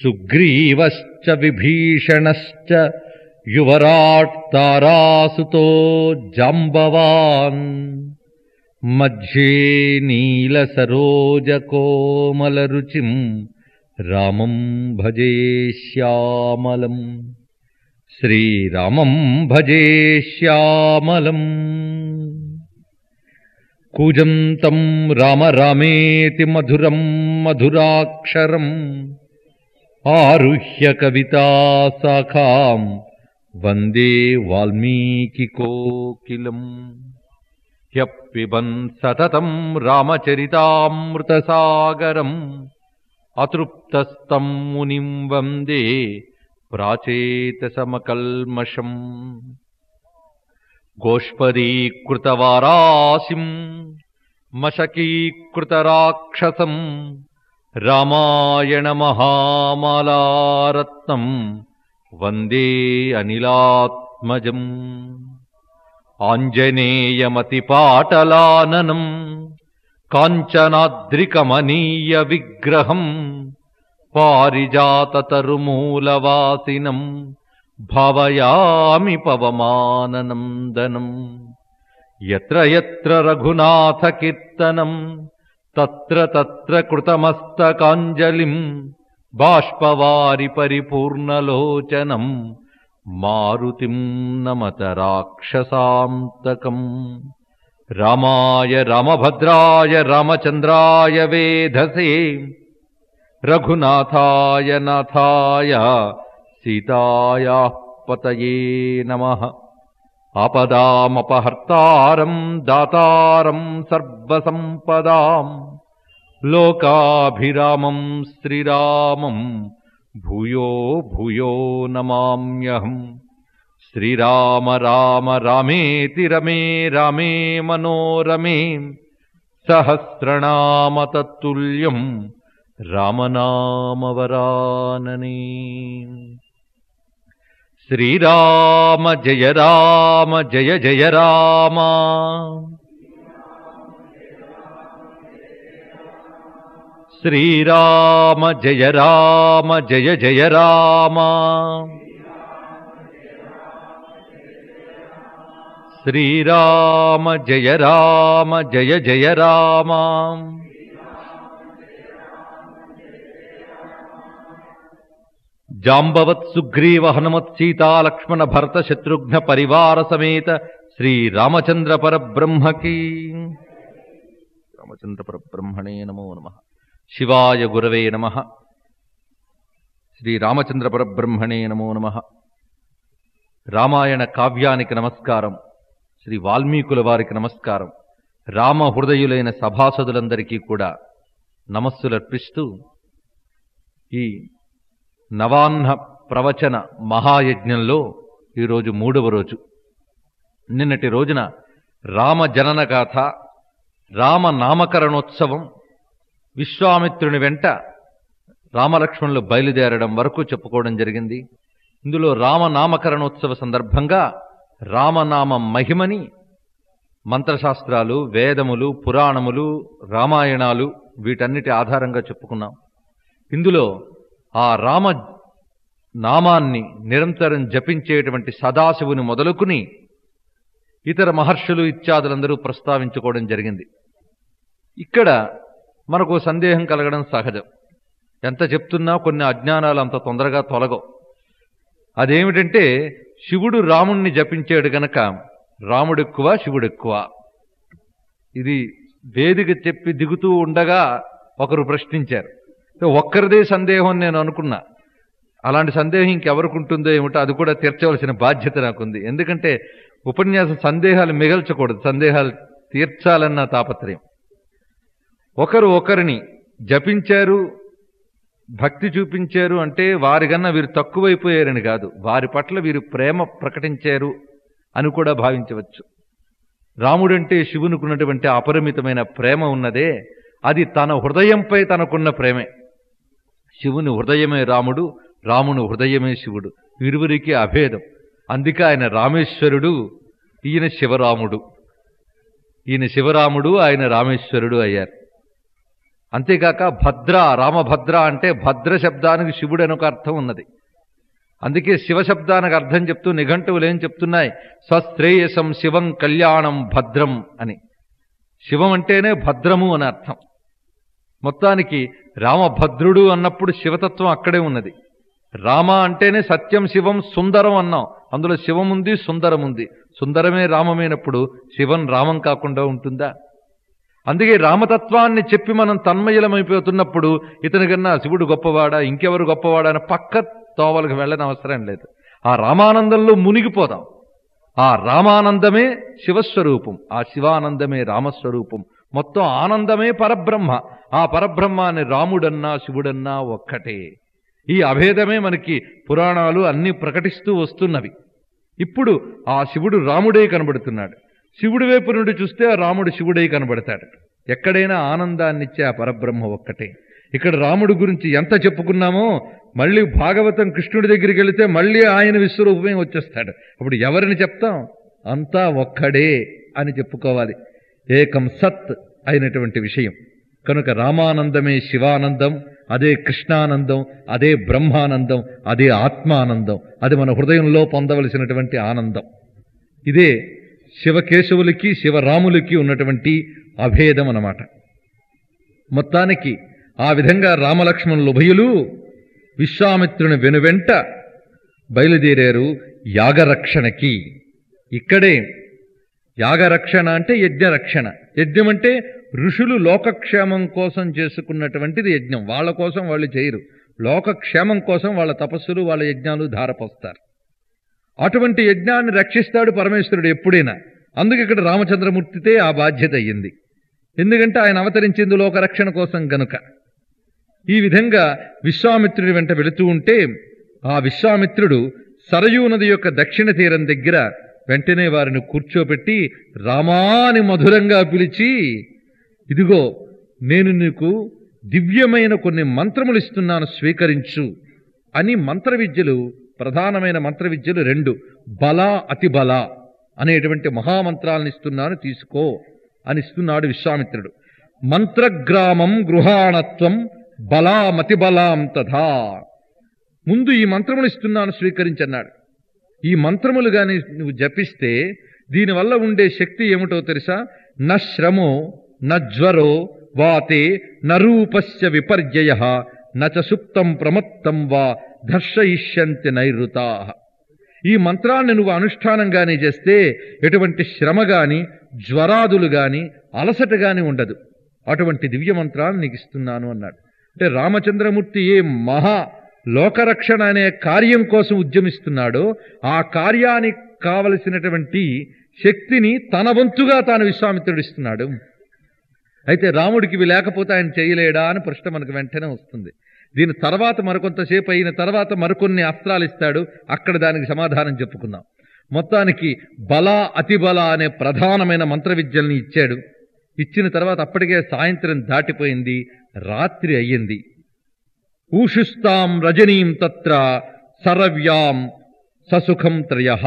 సుగ్రీవశ్చ విభీషణశ్చ యువరాట్ తారాసుతో జాంబవాన్ మధ్యే నీలసరోజకోమలరుచిం రామం భజే శ్యామలం. శ్రీరామం భజే శ్యామలం. కూజంతం రామ రామేతి మధురం మధురాక్షరం ఆరుహ్య కవితా శాఖాం వందే వాల్మీకి కోకిలం. హ్యప్పిబన్ సతతం రామచరితామృతసాగరం అతృప్తస్తం మునిం వందే ప్రాచేతసమకల్మషం. గోష్పదీకృతవారాసిం మశకీకృతరాక్షసం రామాయణ మహామాలారత్నం వందే అనిలాత్మజం. ఆంజనేయమతిపాటలాననం కాంచనాద్రికమనీయ విగ్రహం పారిజాతతరుమూలవాసినం భావయామి పవమాననందనం. యత్ర యత్ర రఘునాథ కీర్తనం తత్ర తత్ర కృతమస్తకాంజలిం బాష్పవారి పరిపూర్ణలోచనం మారుతిం నమత రాక్షసాంతకం. రామాయ రామభద్రాయ రామచంద్రాయ వేధసే రఘునాథాయ నాథాయ సీతాయా పతయే నమః. ఆపదామపహర్తారం దాతారం సర్వసంపదాం లోకాభిరామం శ్రీరామం భూయో భూయో నమామ్యహం. శ్రీరామ రామ రామేతి రమే రామే మనోరమే సహస్రనామ తత్తుల్యం రామనామవరాననే. శ్రీరామ జయ రామ జయ జయ రామ. శ్రీరామ జయ రామ జయ జయ రామ. శ్రీరామ జయ రామ జయ జయ రామ. జాంబవత్ సుగ్రీవ హనుమత్ సీతా లక్ష్మణ భరత శత్రుఘ్న పరివార సమేత శ్రీ రామచంద్ర పరబ్రహ్మకి. రామచంద్ర పరబ్రహ్మణే నమో నమః. శివాయ గురవే నమః. శ్రీ రామచంద్ర పరబ్రహ్మణే నమో నమః. రామాయణ కావ్యానికి నమస్కారం. శ్రీ వాల్మీకుల వారికి నమస్కారం. రామ హృదయులైన సభాసదులందరికీ కూడా నమస్సులర్పిస్తూ ఈ నవాహ్న ప్రవచన మహాయజ్ఞంలో ఈరోజు 3వ రోజు. నిన్నటి రోజున రామ జనన గాథ, రామ నామకరణోత్సవం, విశ్వామిత్రుని వెంట రామలక్ష్మణులు బయలుదేరడం వరకు చెప్పుకోవడం జరిగింది. ఇందులో రామనామకరణోత్సవ సందర్భంగా రామనామ మహిమని మంత్రశాస్త్రాలు, వేదములు, పురాణములు, రామాయణాలు వీటన్నిటి ఆధారంగా చెప్పుకున్నాం. ఇందులో ఆ రామ నామాన్ని నిరంతరం జపించేటువంటి సదాశివుని మొదలుకుని ఇతర మహర్షులు ఇత్యాదులందరూ ప్రస్తావించుకోవడం జరిగింది. ఇక్కడ మనకు సందేహం కలగడం సహజం. ఎంత చెప్తున్నా కొన్ని అజ్ఞానాలు అంత తొందరగా తొలగవు. అదేమిటంటే శివుడు రాముణ్ణి జపించాడు గనక రాముడెక్కువ శివుడెక్కువ. ఇది వేదిక చెప్పి దిగుతూ ఉండగా ఒకరు ప్రశ్నించారు. ఒక్కరిదే సందేహం నేను అనుకున్నా. అలాంటి సందేహం ఇంకెవరికి ఉంటుందో ఏమిటో అది కూడా తీర్చవలసిన బాధ్యత నాకుంది. ఎందుకంటే ఉపన్యాసం సందేహాలు మిగల్చకూడదు, సందేహాలు తీర్చాలన్న తాపత్రయం. ఒకరు ఒకరిని జపించారు, భక్తి చూపించారు అంటే వారికన్నా వీరు తక్కువైపోయారని కాదు, వారి పట్ల వీరు ప్రేమ ప్రకటించారు అని కూడా భావించవచ్చు. రాముడంటే శివునికున్నటువంటి అపరిమితమైన ప్రేమ ఉన్నదే, అది తన హృదయంపై తనకున్న ప్రేమే. శివుని హృదయమే రాముడు, రాముని హృదయమే శివుడు, ఇరువురికి అభేదం. అందుకే ఆయన రామేశ్వరుడు, ఈయన శివరాముడు. ఈయన శివరాముడు, ఆయన రామేశ్వరుడు అయ్యారు. అంతేకాక భద్ర, రామభద్ర అంటే భద్ర శబ్దానికి శివుడు అని ఒక అర్థం ఉన్నది. అందుకే శివశబ్దానికి అర్థం చెప్తూ నిఘంటువులు ఏం చెప్తున్నాయి? స్వశ్రేయసం శివం కళ్యాణం భద్రం అని. శివం అంటేనే భద్రము అని అర్థం. మొత్తానికి రామభద్రుడు అన్నప్పుడు శివతత్వం అక్కడే ఉన్నది. రామ అంటేనే సత్యం శివం సుందరం అన్నాం, అందులో శివం ఉంది, సుందరం ఉంది. సుందరమే రామమైనప్పుడు శివం రామం కాకుండా ఉంటుందా? అందుకే రామతత్వాన్ని చెప్పి మనం తన్మయలమైపోతున్నప్పుడు ఇతని కన్నా శివుడు గొప్పవాడా, ఇంకెవరు గొప్పవాడా అని పక్క తోవలకు వెళ్ళని అవసరం లేదు. ఆ రామానందంలో మునిగిపోదాం. ఆ రామానందమే శివస్వరూపం, ఆ శివానందమే రామస్వరూపం. మొత్తం ఆనందమే పరబ్రహ్మ. ఆ పరబ్రహ్మాన్ని రాముడన్నా శివుడన్నా ఒక్కటే. ఈ అభేదమే మనకి పురాణాలు అన్నీ ప్రకటిస్తూ వస్తున్నవి. ఇప్పుడు ఆ శివుడు రాముడే కనబడుతున్నాడు. శివుడి వైపు నుండి చూస్తే ఆ రాముడు శివుడై కనబడతాడు. ఎక్కడైనా ఆనందాన్నిచ్చే ఆ పరబ్రహ్మ ఒక్కటే. ఇక్కడ రాముడి గురించి ఎంత చెప్పుకున్నామో మళ్ళీ భాగవతం కృష్ణుడి దగ్గరికి వెళితే మళ్ళీ ఆయన విశ్వరూపమే వచ్చేస్తాడు. అప్పుడు ఎవరిని చెప్తాం? అంతా ఒక్కడే అని చెప్పుకోవాలి. ఏకం సత్ అయినటువంటి విషయం కనుక రామానందమే శివానందం, అదే కృష్ణానందం, అదే బ్రహ్మానందం, అదే ఆత్మానందం. అది మన హృదయంలో పొందవలసినటువంటి ఆనందం. ఇదే శివకేశవులకి శివరాములకి ఉన్నటువంటి అభేదం అన్నమాట. మొత్తానికి ఆ విధంగా రామలక్ష్మణులు ఉభయులు విశ్వామిత్రుని వెనువెంట బయలుదేరారు యాగరక్షణకి. ఇక్కడే యాగరక్షణ అంటే యజ్ఞరక్షణ. యజ్ఞం అంటే ఋషులు లోకక్షేమం కోసం చేసుకున్నటువంటిది యజ్ఞం. వాళ్ళ కోసం వాళ్ళు చేయరు, లోకక్షేమం కోసం వాళ్ళ తపస్సులు వాళ్ళ యజ్ఞాలు ధారపోస్తారు. అటువంటి యజ్ఞాన్ని రక్షిస్తాడు పరమేశ్వరుడు ఎప్పుడైనా. అందుకే ఇక్కడ రామచంద్రమూర్తితే ఆ బాధ్యత అయ్యింది. ఎందుకంటే ఆయన అవతరించింది లోకరక్షణ కోసం గనుక. ఈ విధంగా విశ్వామిత్రుడి వెంట వెళుతూ ఉంటే ఆ విశ్వామిత్రుడు సరయూ నది యొక్క దక్షిణ తీరం దగ్గర వెంటనే వారిని కూర్చోబెట్టి రామాని మధురంగా పిలిచి, ఇదిగో నేను నీకు దివ్యమైన కొన్ని మంత్రములు ఇస్తున్నాను, స్వీకరించు అని మంత్ర విద్యలు, ప్రధానమైన మంత్ర విద్యలు 2, బల అతిబల అనేటువంటి మహామంత్రాలను ఇస్తున్నాను, తీసుకో అని ఇస్తున్నాడు విశ్వామిత్రుడు. మంత్రగ్రామం గృహాణత్వం బలామతిబలాం తథా. ముందు ఈ మంత్రములు ఇస్తున్నాను, స్వీకరించన్నాడు. ఈ మంత్రములు గాని నువ్వు జపిస్తే దీనివల్ల ఉండే శక్తి ఏమిటో తెలుసా? న శ్రమో న జ్వరో వాతే నరూపస్య విపర్యయ నచ సుప్తం ప్రమత్తం వా దర్శయిష్యంతి నైరుతా. ఈ మంత్రాన్ని నువ్వు అనుష్ఠానంగానే చేస్తే ఎటువంటి శ్రమ గాని జ్వరాదులు గాని అలసట గాని ఉండదు. అటువంటి దివ్య మంత్రాన్ని నీకు ఇస్తున్నాను అన్నాడు. అంటే రామచంద్రమూర్తి ఏ మహా లోకరక్షణ అనే కార్యం కోసం ఉద్యమిస్తున్నాడో ఆ కార్యానికి కావలసినటువంటి శక్తిని తన వంతుగా తాను విశ్వామిత్రుడు ఇస్తున్నాడు. అయితే రాముడికి ఇవి లేకపోతే ఆయన చేయలేడా అని ప్రశ్న మనకు వెంటనే వస్తుంది. దీని తర్వాత మరికొంతసేపు అయిన తర్వాత మరికొన్ని అస్త్రాలు ఇస్తాడు, అక్కడ దానికి సమాధానం చెప్పుకుందాం. మొత్తానికి బల అతిబల అనే ప్రధానమైన మంత్ర విద్యల్ని ఇచ్చాడు. ఇచ్చిన తర్వాత అప్పటికే సాయంత్రం దాటిపోయింది, రాత్రి అయ్యింది. ఊషుస్తాం రజనీం తత్ర సరవ్యాం ససుఖం త్రయః.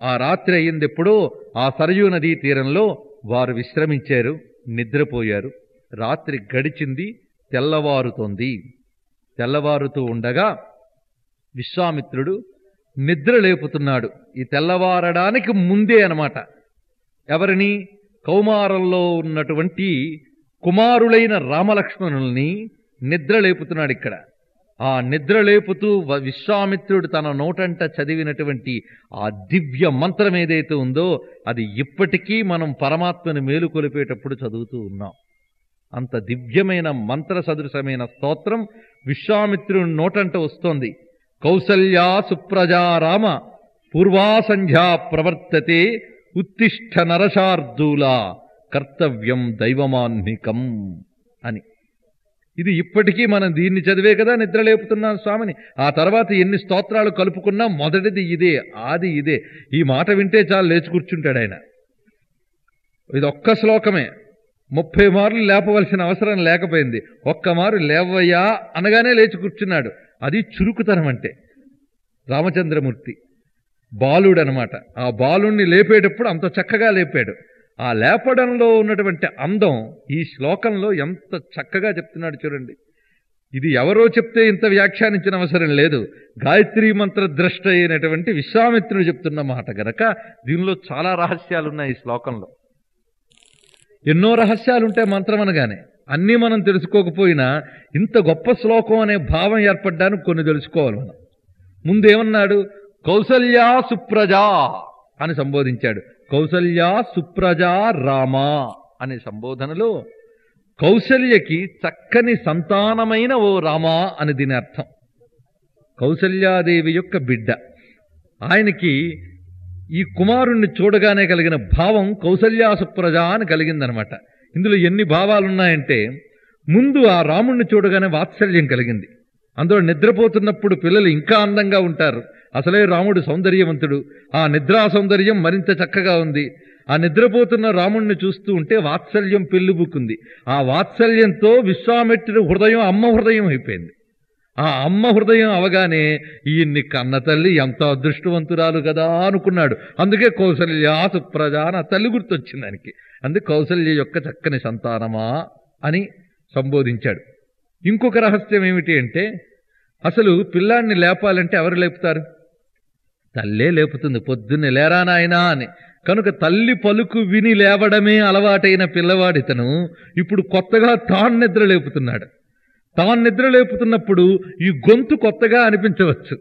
ఆ రాత్రి అయ్యింది ఎప్పుడో ఆ సరయూ నదీ తీరంలో వారు విశ్రమించారు, నిద్రపోయారు. రాత్రి గడిచింది, తెల్లవారుతోంది. తెల్లవారుతూ ఉండగా విశ్వామిత్రుడు నిద్ర లేపుతున్నాడు. ఈ తెల్లవారడానికి ముందే అన్నమాట. ఎవరిని? కౌమారంలో ఉన్నటువంటి కుమారులైన రామలక్ష్మణుల్ని నిద్ర లేపుతున్నాడు ఇక్కడ. ఆ నిద్ర లేపుతూ విశ్వామిత్రుడు తన నోటంట చదివినటువంటి ఆ దివ్య మంత్రం ఏదైతే ఉందో అది ఇప్పటికీ మనం పరమాత్మని మేలుకొలిపేటప్పుడు చదువుతూ ఉన్నాం. అంత దివ్యమైన మంత్ర సదృశమైన స్తోత్రం విశ్వామిత్రుని నోటంట వస్తోంది. కౌసల్యా సుప్రజా రామ పూర్వాసంధ్యా ప్రవర్తతే ఉత్తిష్ఠ నరశార్దూలా కర్తవ్యం దైవమాన్నికం అని. ఇది ఇప్పటికీ మనం దీన్ని చదివే కదా నిద్ర లేపుతున్నాం స్వామిని. ఆ తర్వాత ఎన్ని స్తోత్రాలు కలుపుకున్నా మొదటిది ఇదే, ఆది ఇదే. ఈ మాట వింటే చాలు లేచి కూర్చుంటాడు ఆయన. ఇది ఒక్క శ్లోకమే, 30 మార్లు లేపవలసిన అవసరం లేకపోయింది. ఒక్క మారు లేవయ్యా అనగానే లేచి కూర్చున్నాడు. అది చురుకుతనం అంటే. రామచంద్రమూర్తి బాలుడనమాట. ఆ బాలుణ్ణి లేపేటప్పుడు అంత చక్కగా లేపాడు. ఆ లేపడంలో ఉన్నటువంటి అందం ఈ శ్లోకంలో ఎంత చక్కగా చెప్తున్నాడు చూడండి. ఇది ఎవరో చెప్తే ఇంత వ్యాఖ్యానించిన అవసరం లేదు. గాయత్రీ మంత్ర ద్రష్ట అయినటువంటి విశ్వామిత్రుడు చెప్తున్న మాట గనక దీనిలో చాలా రహస్యాలున్నాయి. ఈ శ్లోకంలో ఎన్నో రహస్యాలుంటాయి మంత్రం అనగానే. అన్నీ మనం తెలుసుకోకపోయినా ఇంత గొప్ప శ్లోకం అనే భావం ఏర్పడ్డానికి కొన్ని తెలుసుకోవాలి మనం. ముందేమన్నాడు? కౌసల్యా సుప్రజా అని సంబోధించాడు. కౌసల్యా సుప్రజా రామ అనే సంబోధనలో కౌసల్యకి చక్కని సంతానమైన ఓ రామా అని దీని అర్థం. కౌసల్యాదేవి యొక్క బిడ్డ. ఆయనకి ఈ కుమారుణ్ణి చూడగానే కలిగిన భావం కౌసల్యా సుప్రజ అని కలిగిందనమాట. ఇందులో ఎన్ని భావాలున్నాయంటే, ముందు ఆ రాముణ్ణి చూడగానే వాత్సల్యం కలిగింది. అందులో నిద్రపోతున్నప్పుడు పిల్లలు ఇంకా అందంగా ఉంటారు. అసలే రాముడు సౌందర్యవంతుడు. ఆ నిద్రా సౌందర్యం మరింత చక్కగా ఉంది. ఆ నిద్రపోతున్న రాముణ్ణి చూస్తూ ఉంటే వాత్సల్యం పెళ్ళిబుక్కుంది. ఆ వాత్సల్యంతో విశ్వామిత్రుడి హృదయం అమ్మ హృదయం అయిపోయింది. ఆ అమ్మ హృదయం అవగానే ఈయన్ని కన్న తల్లి ఎంత అదృష్టవంతురాలు కదా అనుకున్నాడు. అందుకే కౌసల్యా సుప్రజ అని ఆ తల్లి గుర్తొచ్చింది దానికి. అందుకే కౌసల్య యొక్క చక్కని సంతానమా అని సంబోధించాడు. ఇంకొక రహస్యం ఏమిటి అంటే, అసలు పిల్లాన్ని లేపాలంటే ఎవరు లేపుతారు? తల్లే లేపుతుంది. పొద్దున్నే లేరా నాయనా అని. కనుక తల్లి పలుకు విని లేవడమే అలవాటైన పిల్లవాడితను ఇప్పుడు కొత్తగా తాను నిద్ర లేపుతున్నాడు. తాను నిద్ర లేపుతున్నప్పుడు ఈ గొంతు కొత్తగా అనిపించవచ్చు.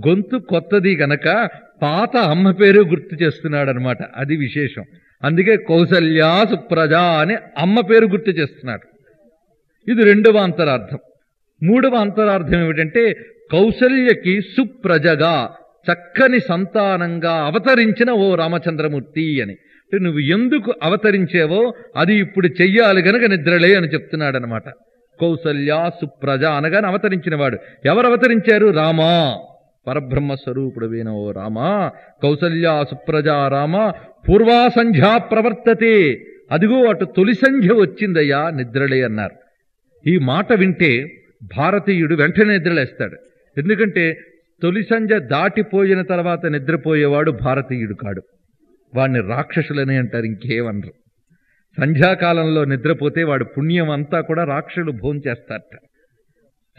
గొంతు కొత్తది గనక పాత అమ్మ పేరు గుర్తు చేస్తున్నాడనమాట. అది విశేషం. అందుకే కౌసల్యా సుప్రజ అని అమ్మ పేరు గుర్తు చేస్తున్నాడు. ఇది రెండవ అంతరార్థం. మూడవ అంతరార్థం ఏమిటంటే, కౌసల్యకి సుప్రజగా చక్కని సంతానంగా అవతరించిన ఓ రామచంద్రమూర్తి అని. నువ్వు ఎందుకు అవతరించేవో అది ఇప్పుడు చెయ్యాలి గనక నిద్రలే అని చెప్తున్నాడనమాట. కౌసల్యా సుప్రజ అనగానే అవతరించినవాడు. ఎవరు అవతరించారు? రామా, పరబ్రహ్మస్వరూపుడైన ఓ రామా, కౌసల్యా సుప్రజ రామ పూర్వా సంధ్యా ప్రవర్తతే. అదిగో అటు తొలి సంధ్య వచ్చిందయ్యా, నిద్రలే అన్నారు. ఈ మాట వింటే భారతీయుడు వెంటనే నిద్రలేస్తాడు. ఎందుకంటే తొలి సంధ్య దాటిపోయిన తర్వాత నిద్రపోయేవాడు భారతీయుడు కాడు. వాడిని రాక్షసులనే అంటారు, ఇంకేమనరు. సంధ్యాకాలంలో నిద్రపోతే వాడు పుణ్యం అంతా కూడా రాక్షసులు భోంచేస్తారట.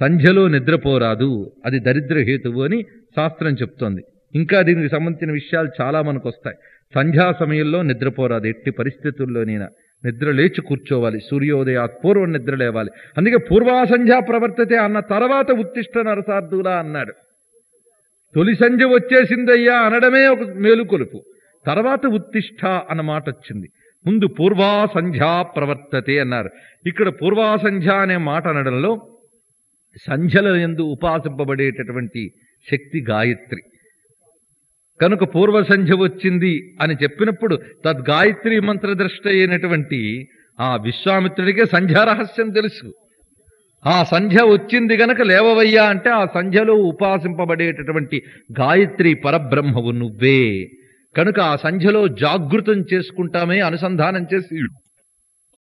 సంధ్యలో నిద్రపోరాదు, అది దరిద్రహేతువు అని శాస్త్రం చెప్తోంది. ఇంకా దీనికి సంబంధించిన విషయాలు చాలా మనకు వస్తాయి. సంధ్యా సమయంలో నిద్రపోరాదు, ఎట్టి పరిస్థితుల్లోనైనా నిద్ర లేచి కూర్చోవాలి. సూర్యోదయాత్ పూర్వం నిద్ర లేవాలి. అందుకే పూర్వా సంధ్యా ప్రవర్తతే అన్న తర్వాత ఉత్తిష్ట నరసార్థులా అన్నాడు. తొలి సంధ్య వచ్చేసిందయ్యా అనడమే ఒక మేలుకొలుపు. తర్వాత ఉత్తిష్ట అన్న మాట వచ్చింది. ముందు పూర్వా సంధ్యా ప్రవర్తతే అన్నారు. ఇక్కడ పూర్వా సంధ్య అనే మాట అనడంలో సంధ్యల యందు ఉపాసింపబడేటటువంటి శక్తి గాయత్రి కనుక పూర్వ సంధ్య వచ్చింది అని చెప్పినప్పుడు తద్గాయత్రి మంత్రదృష్ట అయినటువంటి ఆ విశ్వామిత్రుడికే సంధ్యారహస్యం తెలుసు. ఆ సంధ్య వచ్చింది గనక లేవవయ్యా అంటే ఆ సంధ్యలో ఉపాసింపబడేటటువంటి గాయత్రి పరబ్రహ్మవు నువ్వే. కనుక ఆ సంధ్యలో జాగృతం చేసుకుంటామే, అనుసంధానం చేసి